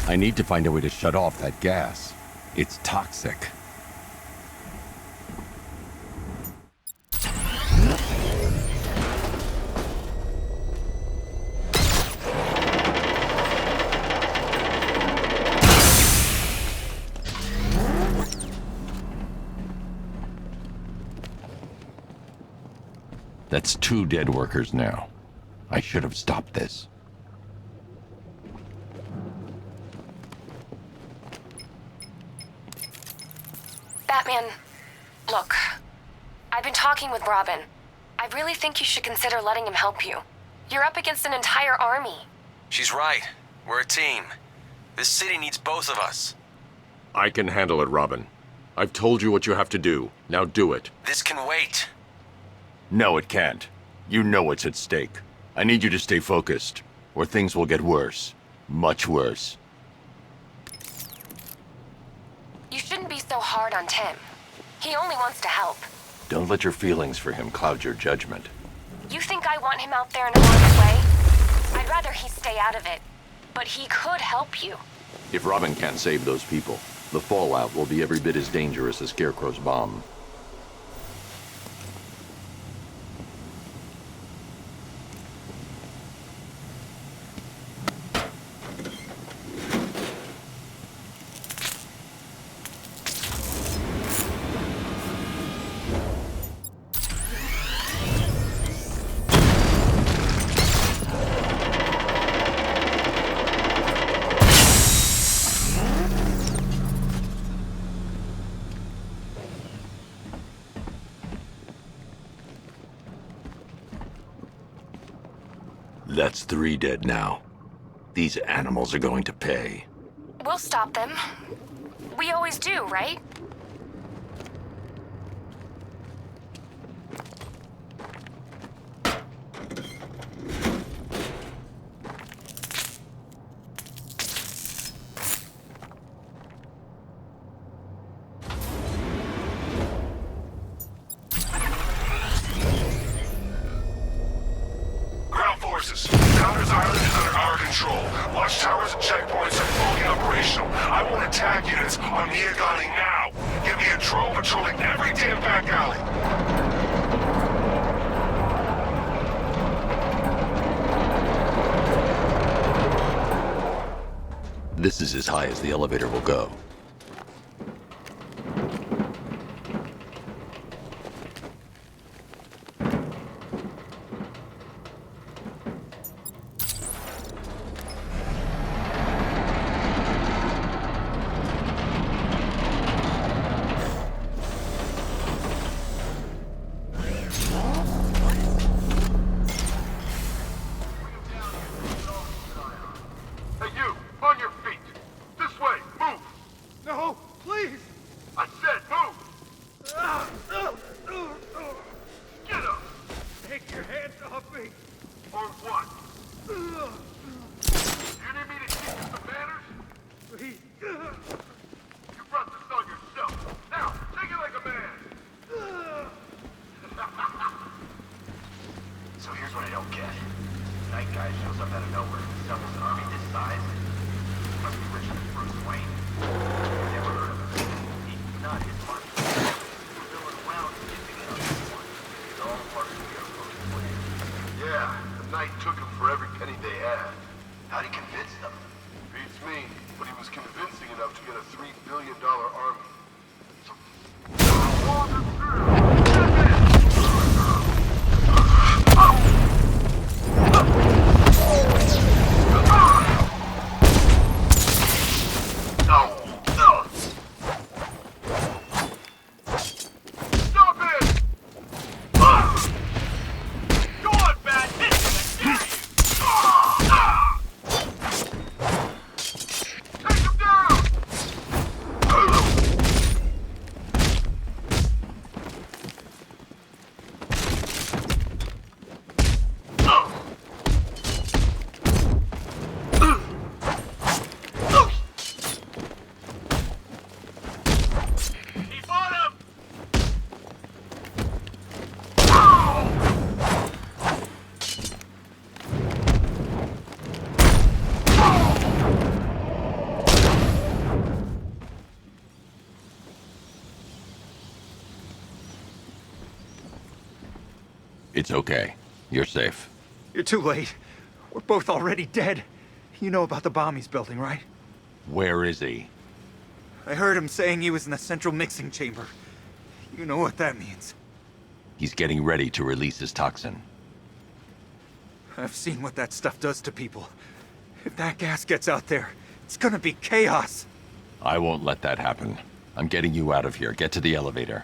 I need to find a way to shut off that gas. It's toxic. That's 2 dead workers now. I should have stopped this. Batman, look. I've been talking with Robin. I really think you should consider letting him help you. You're up against an entire army. She's right. We're a team. This city needs both of us. I can handle it, Robin. I've told you what you have to do. Now do it. This can wait. No, it can't. You know what's at stake. I need you to stay focused, or things will get worse. Much worse. You shouldn't be so hard on Tim. He only wants to help. Don't let your feelings for him cloud your judgment. You think I want him out there in harm's way? I'd rather he stay out of it. But he could help you. If Robin can't save those people, the fallout will be every bit as dangerous as Scarecrow's bomb. That's 3 dead now. These animals are going to pay. We'll stop them. We always do, right? Gothers Island is under our control. Watchtowers and checkpoints are fully operational. I want attack units on Miagani now. Get me a drone patrolling every damn back alley. This is as high as the elevator will go. It's okay. You're safe. You're too late. We're both already dead. You know about the bomb he's building, right? Where is he? I heard him saying he was in the central mixing chamber. You know what that means. He's getting ready to release his toxin. I've seen what that stuff does to people. If that gas gets out there, it's gonna be chaos. I won't let that happen. I'm getting you out of here. Get to the elevator.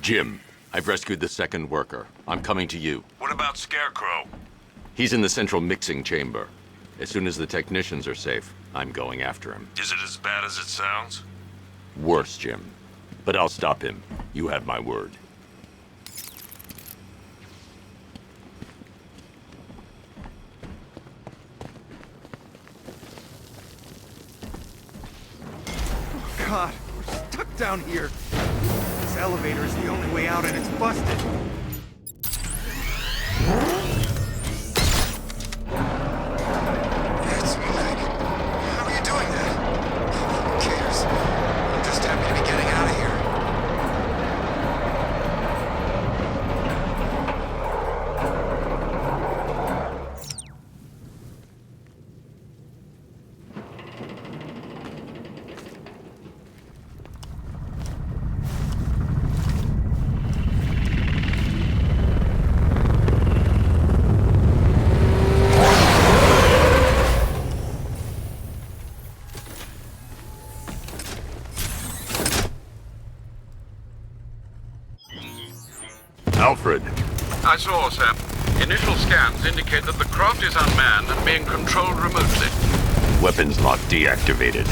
Jim, I've rescued the second worker. I'm coming to you. What about Scarecrow? He's in the central mixing chamber. As soon as the technicians are safe, I'm going after him. Is it as bad as it sounds? Worse, Jim. But I'll stop him. You have my word. God, we're stuck down here. This elevator is the only way out and it's busted. It's moving. How are you doing that? Who cares? I'm just happy to be getting out of here. Alfred. I saw, Sam. Initial scans indicate that the craft is unmanned and being controlled remotely. Weapons lock deactivated.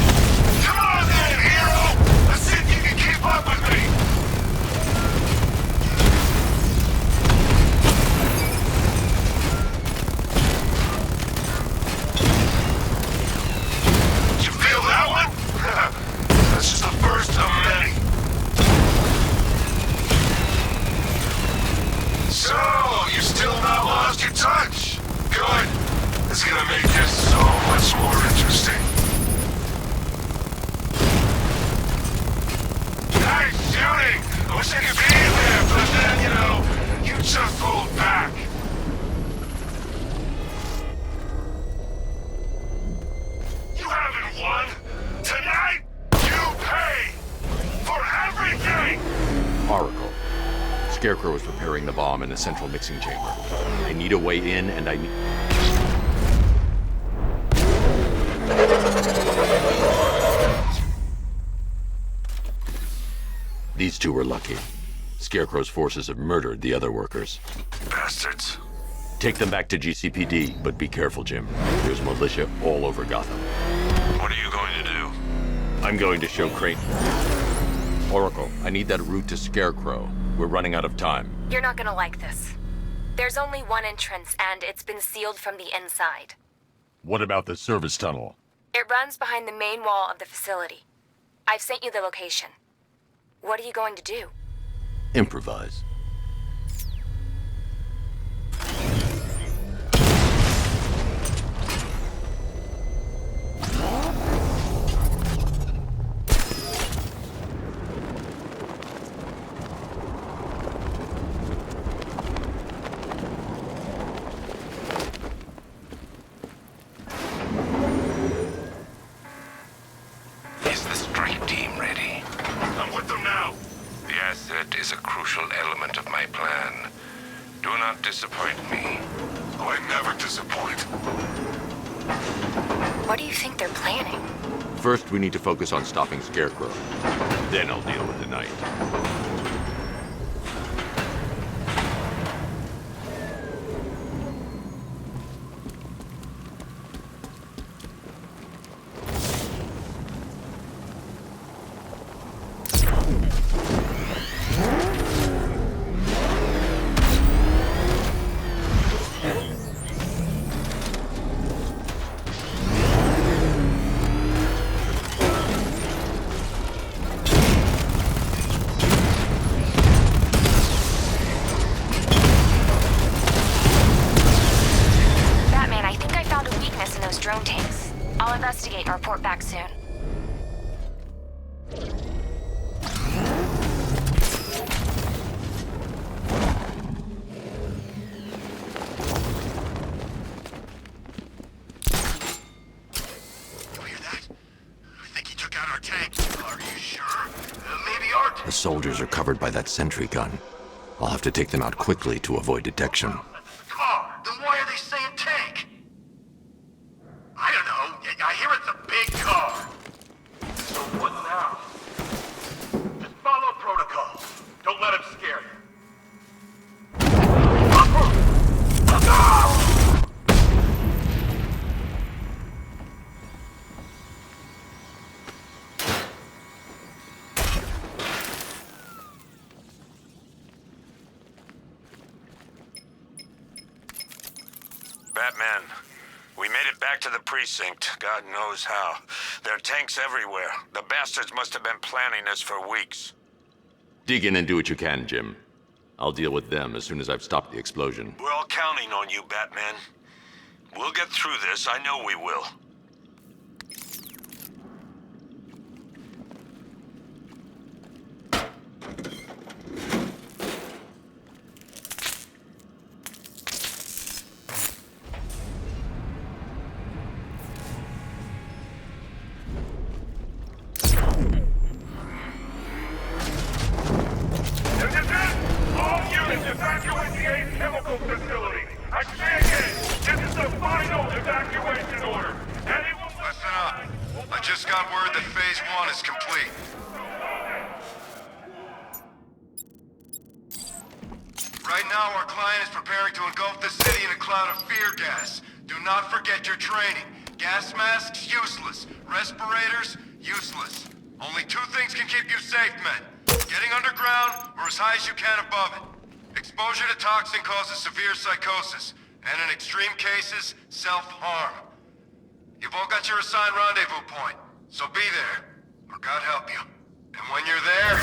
Come on then, hero! Let's see if you can keep up with me! Did you feel that one? That's just the first of many. So, you still not lost your touch? Good. It's gonna make this so much more interesting. Nice shooting! I wish I could be there, but then, you know, you just pulled back. You haven't won. Tonight, you pay for everything! Oracle. Scarecrow is preparing the bomb in the central mixing chamber. I need a way in, and I need... These two were lucky. Scarecrow's forces have murdered the other workers. Bastards. Take them back to GCPD, but be careful, Jim. There's militia all over Gotham. What are you going to do? I'm going to show Crane. Oracle, I need that route to Scarecrow. We're running out of time. You're not gonna like this. There's only one entrance, and it's been sealed from the inside. What about the service tunnel? It runs behind the main wall of the facility. I've sent you the location. What are you going to do? Improvise. Is the strike team ready? I'm with them now. The asset is a crucial element of my plan. Do not disappoint me. Oh, I never disappoint. What do you think they're planning? First, we need to focus on stopping Scarecrow. Then I'll deal with the Knight. Drone tanks. I'll investigate and report back soon. soldiers are covered by that sentry gun. I'll have to take them out quickly to avoid detection. Car? Then why are they saying tank? I don't know. I hear it's a big car. So what now? Just follow protocol. Don't let him scare you. Batman, we made it back to the precinct, God knows how. There are tanks everywhere. The bastards must have been planning this for weeks. Dig in and do what you can, Jim. I'll deal with them as soon as I've stopped the explosion. We're all counting on you, Batman. We'll get through this, I know we will. Right now, our client is preparing to engulf the city in a cloud of fear gas. Do not forget your training. Gas masks, useless. Respirators, useless. Only two things can keep you safe, men. Getting underground, or as high as you can above it. Exposure to toxin causes severe psychosis, and in extreme cases, self-harm. You've all got your assigned rendezvous point, so be there, or God help you. And when you're there...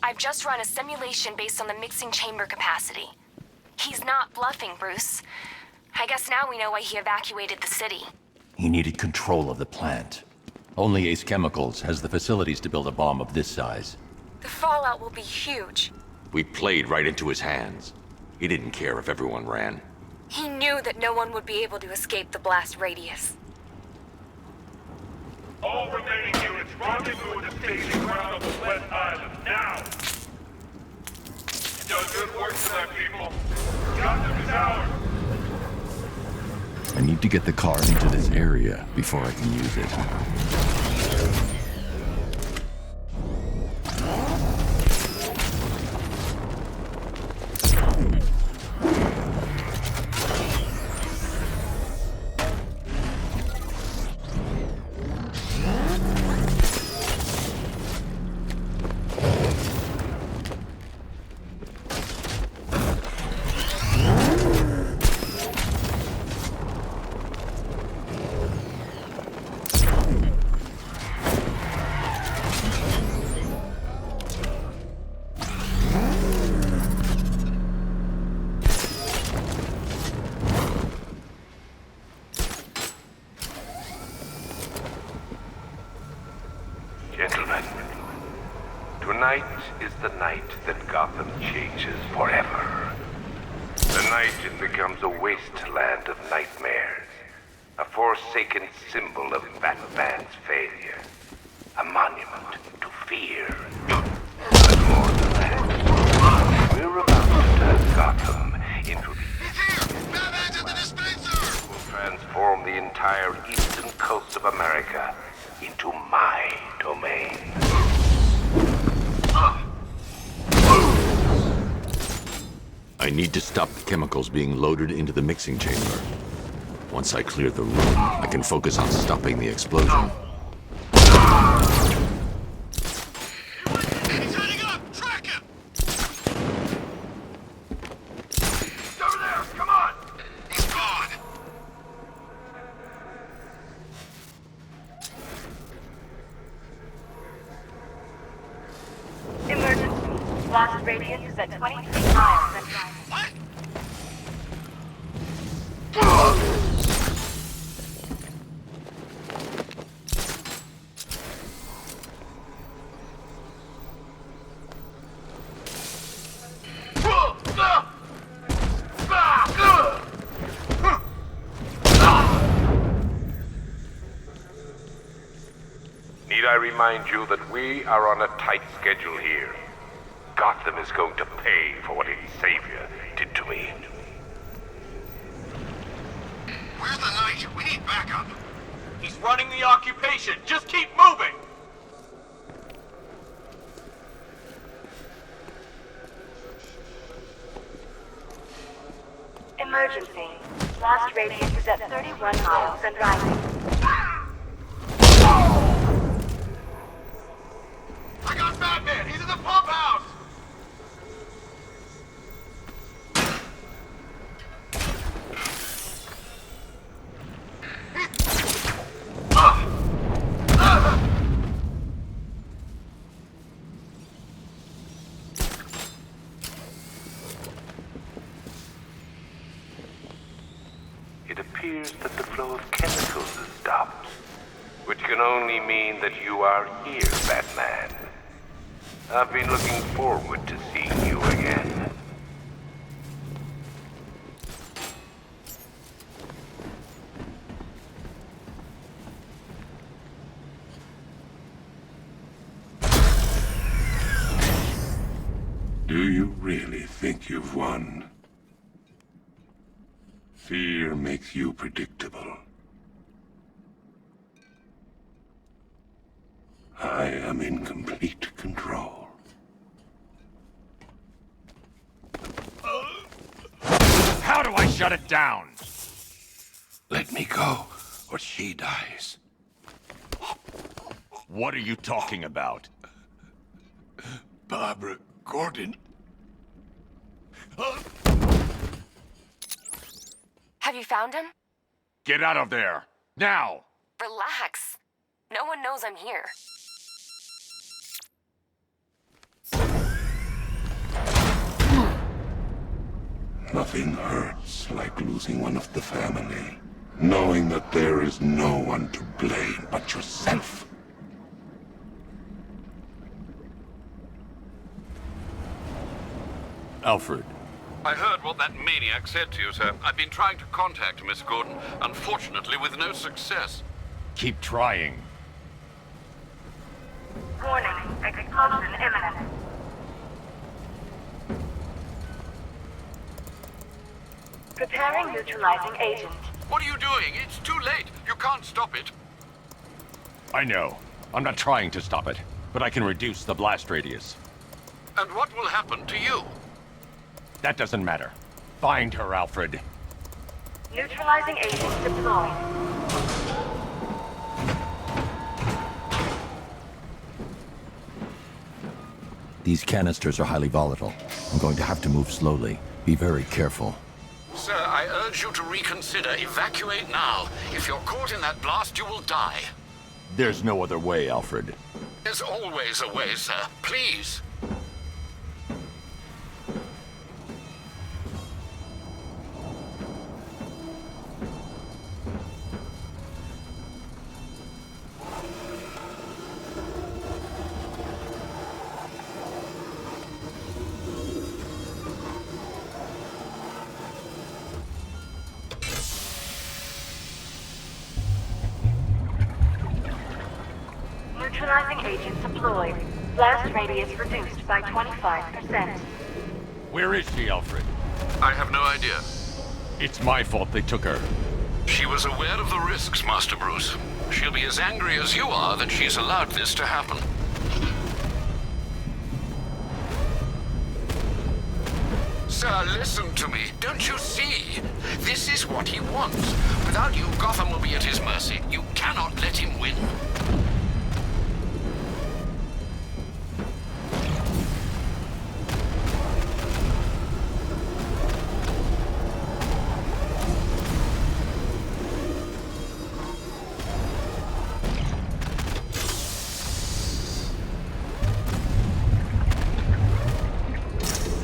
I've just run a simulation based on the mixing chamber capacity. He's not bluffing, Bruce. I guess now we know why he evacuated the city. He needed control of the plant. Only Ace Chemicals has the facilities to build a bomb of this size. The fallout will be huge. We played right into his hands. He didn't care if everyone ran. He knew that no one would be able to escape the blast radius. All remaining units, rendezvous at the staging ground on the West Island, now! You've done good work tonight, people. Gotham is ours! I need to get the car into this area before I can use it. Gentlemen, tonight is the night that Gotham changes forever. The night it becomes a wasteland of nightmares, a forsaken symbol of Batman's failure, a monument to fear. But more than that, we're about Gotham into... He's here! Batman's at the dispenser! Will transform the entire eastern coast of America into my domain. I need to stop the chemicals being loaded into the mixing chamber. Once I clear the room, I can focus on stopping the explosion. He's heading up! Track him! He's over there! Come on! He's gone! Emergency. Blast radius is at 23 miles and... What? Need I remind you that we are on a tight schedule here? Gotham is going to pay for what its savior did to me. Where's the Knight? We need backup. He's running the occupation. Just keep moving! Emergency. Blast radius is at 31 miles and rising. I got Batman! He's in the pump house! It appears that the flow of chemicals has stopped, which can only mean that you are here, Batman. I've been looking forward to seeing you again. Do you really think you've won? Fear makes you predictable. I am in complete control. How do I shut it down? Let me go, or she dies. What are you talking about? Barbara Gordon. Have you found him? Get out of there! Now! Relax. No one knows I'm here. Nothing hurts like losing one of the family. Knowing that there is no one to blame but yourself. Alfred. I heard what that maniac said to you, sir. I've been trying to contact Miss Gordon, unfortunately with no success. Keep trying. Warning. Explosion imminent. Preparing neutralizing agent. What are you doing? It's too late. You can't stop it. I know. I'm not trying to stop it, but I can reduce the blast radius. And what will happen to you? That doesn't matter. Find her, Alfred. Neutralizing agent deployed. These canisters are highly volatile. I'm going to have to move slowly. Be very careful. Sir, I urge you to reconsider. Evacuate now. If you're caught in that blast, you will die. There's no other way, Alfred. There's always a way, sir. Please. Neutralizing agent deployed. Blast radius reduced by 25%. Where is she, Alfred? I have no idea. It's my fault they took her. She was aware of the risks, Master Bruce. She'll be as angry as you are that she's allowed this to happen. Sir, listen to me. Don't you see? This is what he wants. Without you, Gotham will be at his mercy. You cannot let him win.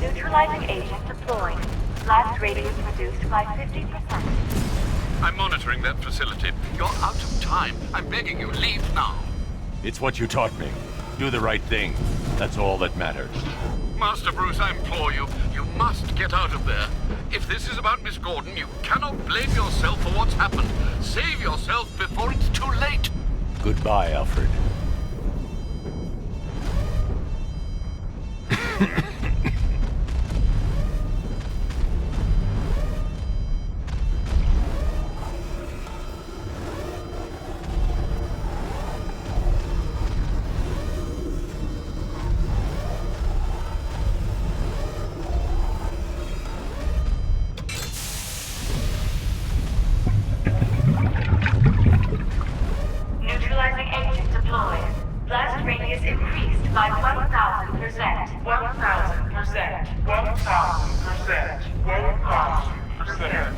Neutralizing agent deployed. Blast radius reduced by 50%. I'm monitoring that facility. You're out of time. I'm begging you, leave now. It's what you taught me. Do the right thing. That's all that matters. Master Bruce, I implore you, you must get out of there. If this is about Miss Gordon, you cannot blame yourself for what's happened. Save yourself before it's too late. Goodbye, Alfred. Neutralizing agent deployed. Blast radius increased by 1,000%. 1,000%. 1,000%. 1,000%.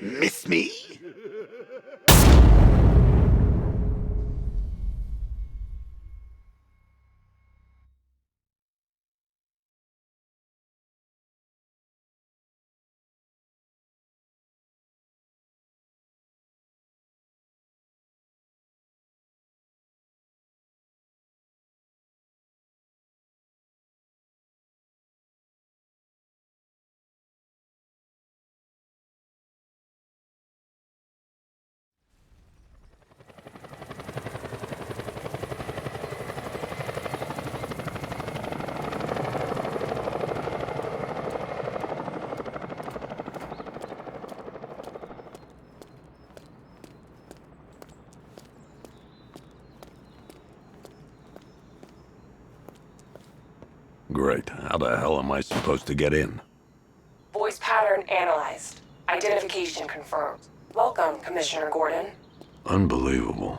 Miss me? Great. How the hell am I supposed to get in? Voice pattern analyzed. Identification confirmed. Welcome, Commissioner Gordon. Unbelievable.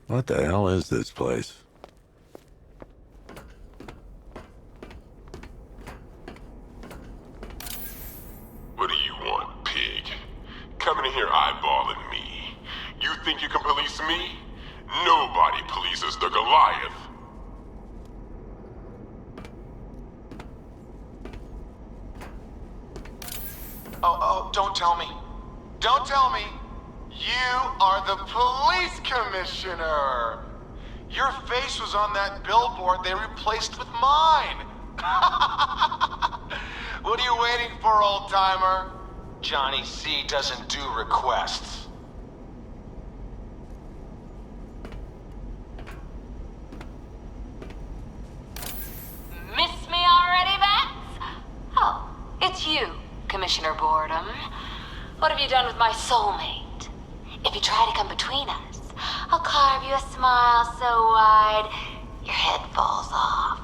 What the hell is this place? What do you want, pig? Coming in here eyeballing me. You think you can police me? Nobody polices the Goliath. Oh, don't tell me. Don't tell me. You are the police commissioner. Your face was on that billboard they replaced with mine. What are you waiting for, old-timer? Johnny C doesn't do requests. Miss me already, Bats? Oh, it's you, Commissioner Boredom. What have you done with my soulmate? If you try to come between us, I'll carve you a smile so wide, your head falls off.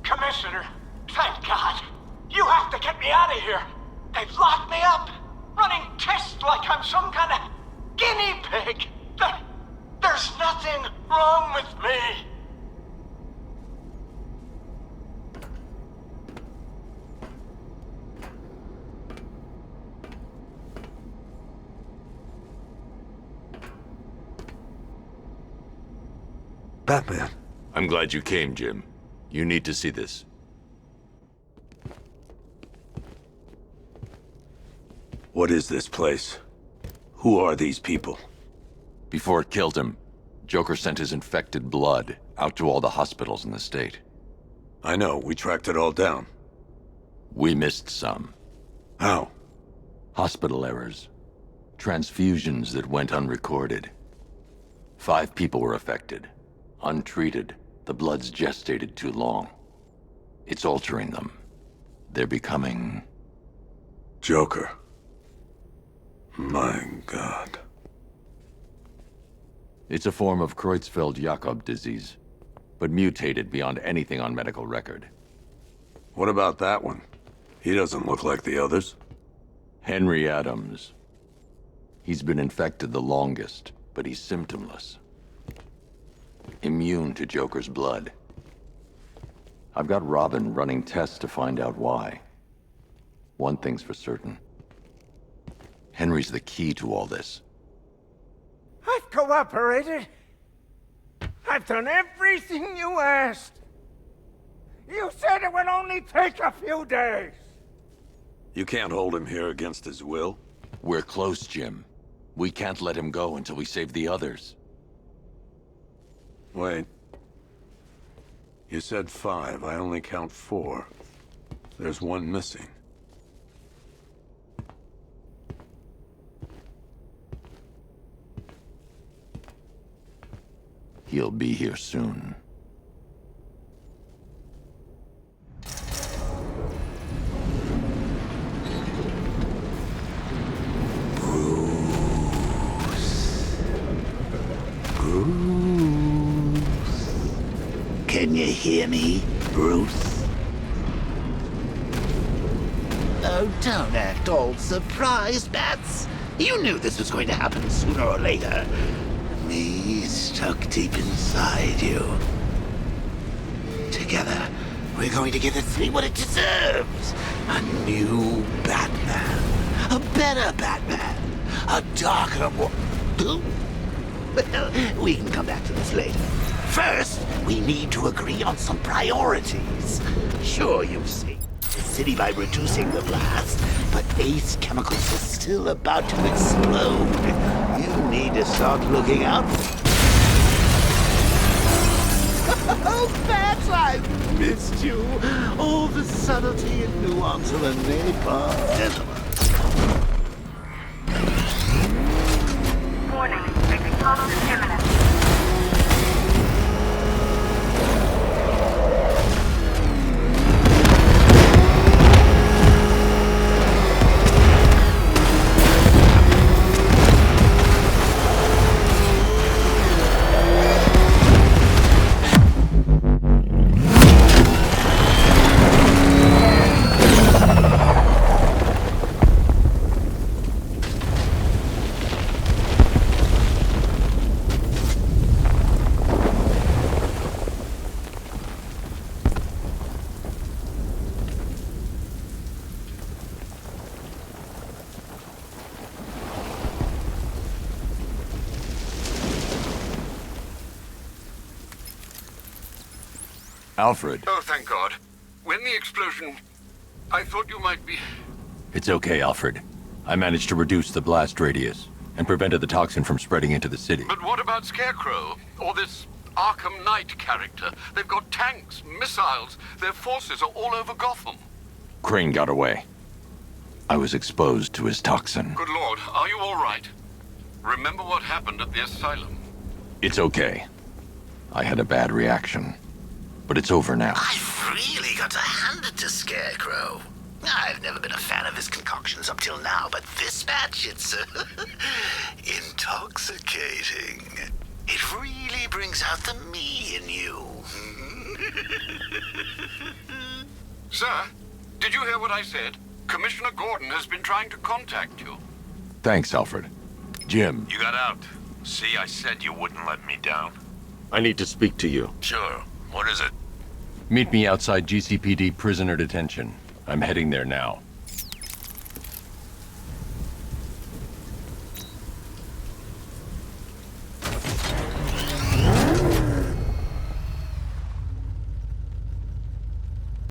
Commissioner, thank God. get me out of here. They've locked me up, running tests like I'm some kind of guinea pig. There's nothing wrong with me. Batman. I'm glad you came, Jim. You need to see this. What is this place? Who are these people? Before it killed him, Joker sent his infected blood out to all the hospitals in the state. I know, we tracked it all down. We missed some. How? Hospital errors. Transfusions that went unrecorded. 5 people were affected. Untreated, the blood's gestated too long. It's altering them. They're becoming... Joker. My God. It's a form of Creutzfeldt-Jakob disease, but mutated beyond anything on medical record. What about that one? He doesn't look like the others. Henry Adams. He's been infected the longest, but he's symptomless. Immune to Joker's blood. I've got Robin running tests to find out why. One thing's for certain. Henry's the key to all this. I've cooperated. I've done everything you asked. You said it would only take a few days. You can't hold him here against his will? We're close, Jim. We can't let him go until we save the others. Wait. You said 5. I only count 4. There's one missing. He'll be here soon. Can you hear me, Bruce? Oh, don't act all surprised, Bats. You knew this was going to happen sooner or later. Me stuck deep inside you. Together, we're going to give the city what it deserves. A new Batman. A better Batman. A darker one. Well, we can come back to this later. First, we need to agree on some priorities. Sure, you've saved the city by reducing the blast, but Ace Chemicals is still about to explode. You need to start looking out. Oh, Bats, I've missed you. All the subtlety and nuance of a napalm gentleman. Warning, explosion is imminent. Alfred. Oh, thank God. When the explosion... I thought you might be... It's okay, Alfred. I managed to reduce the blast radius and prevented the toxin from spreading into the city. But what about Scarecrow? Or this Arkham Knight character? They've got tanks, missiles. Their forces are all over Gotham. Crane got away. I was exposed to his toxin. Good Lord, are you all right? Remember what happened at the asylum? It's okay. I had a bad reaction. But it's over now. I've really got to hand it to Scarecrow. I've never been a fan of his concoctions up till now, but this batch, it's intoxicating. It really brings out the me in you. Sir, Did you hear what I said? Commissioner Gordon has been trying to contact you. Thanks, Alfred. Jim. You got out. See, I said you wouldn't let me down. I need to speak to you. Sure. What is it? Meet me outside GCPD prisoner detention. I'm heading there now.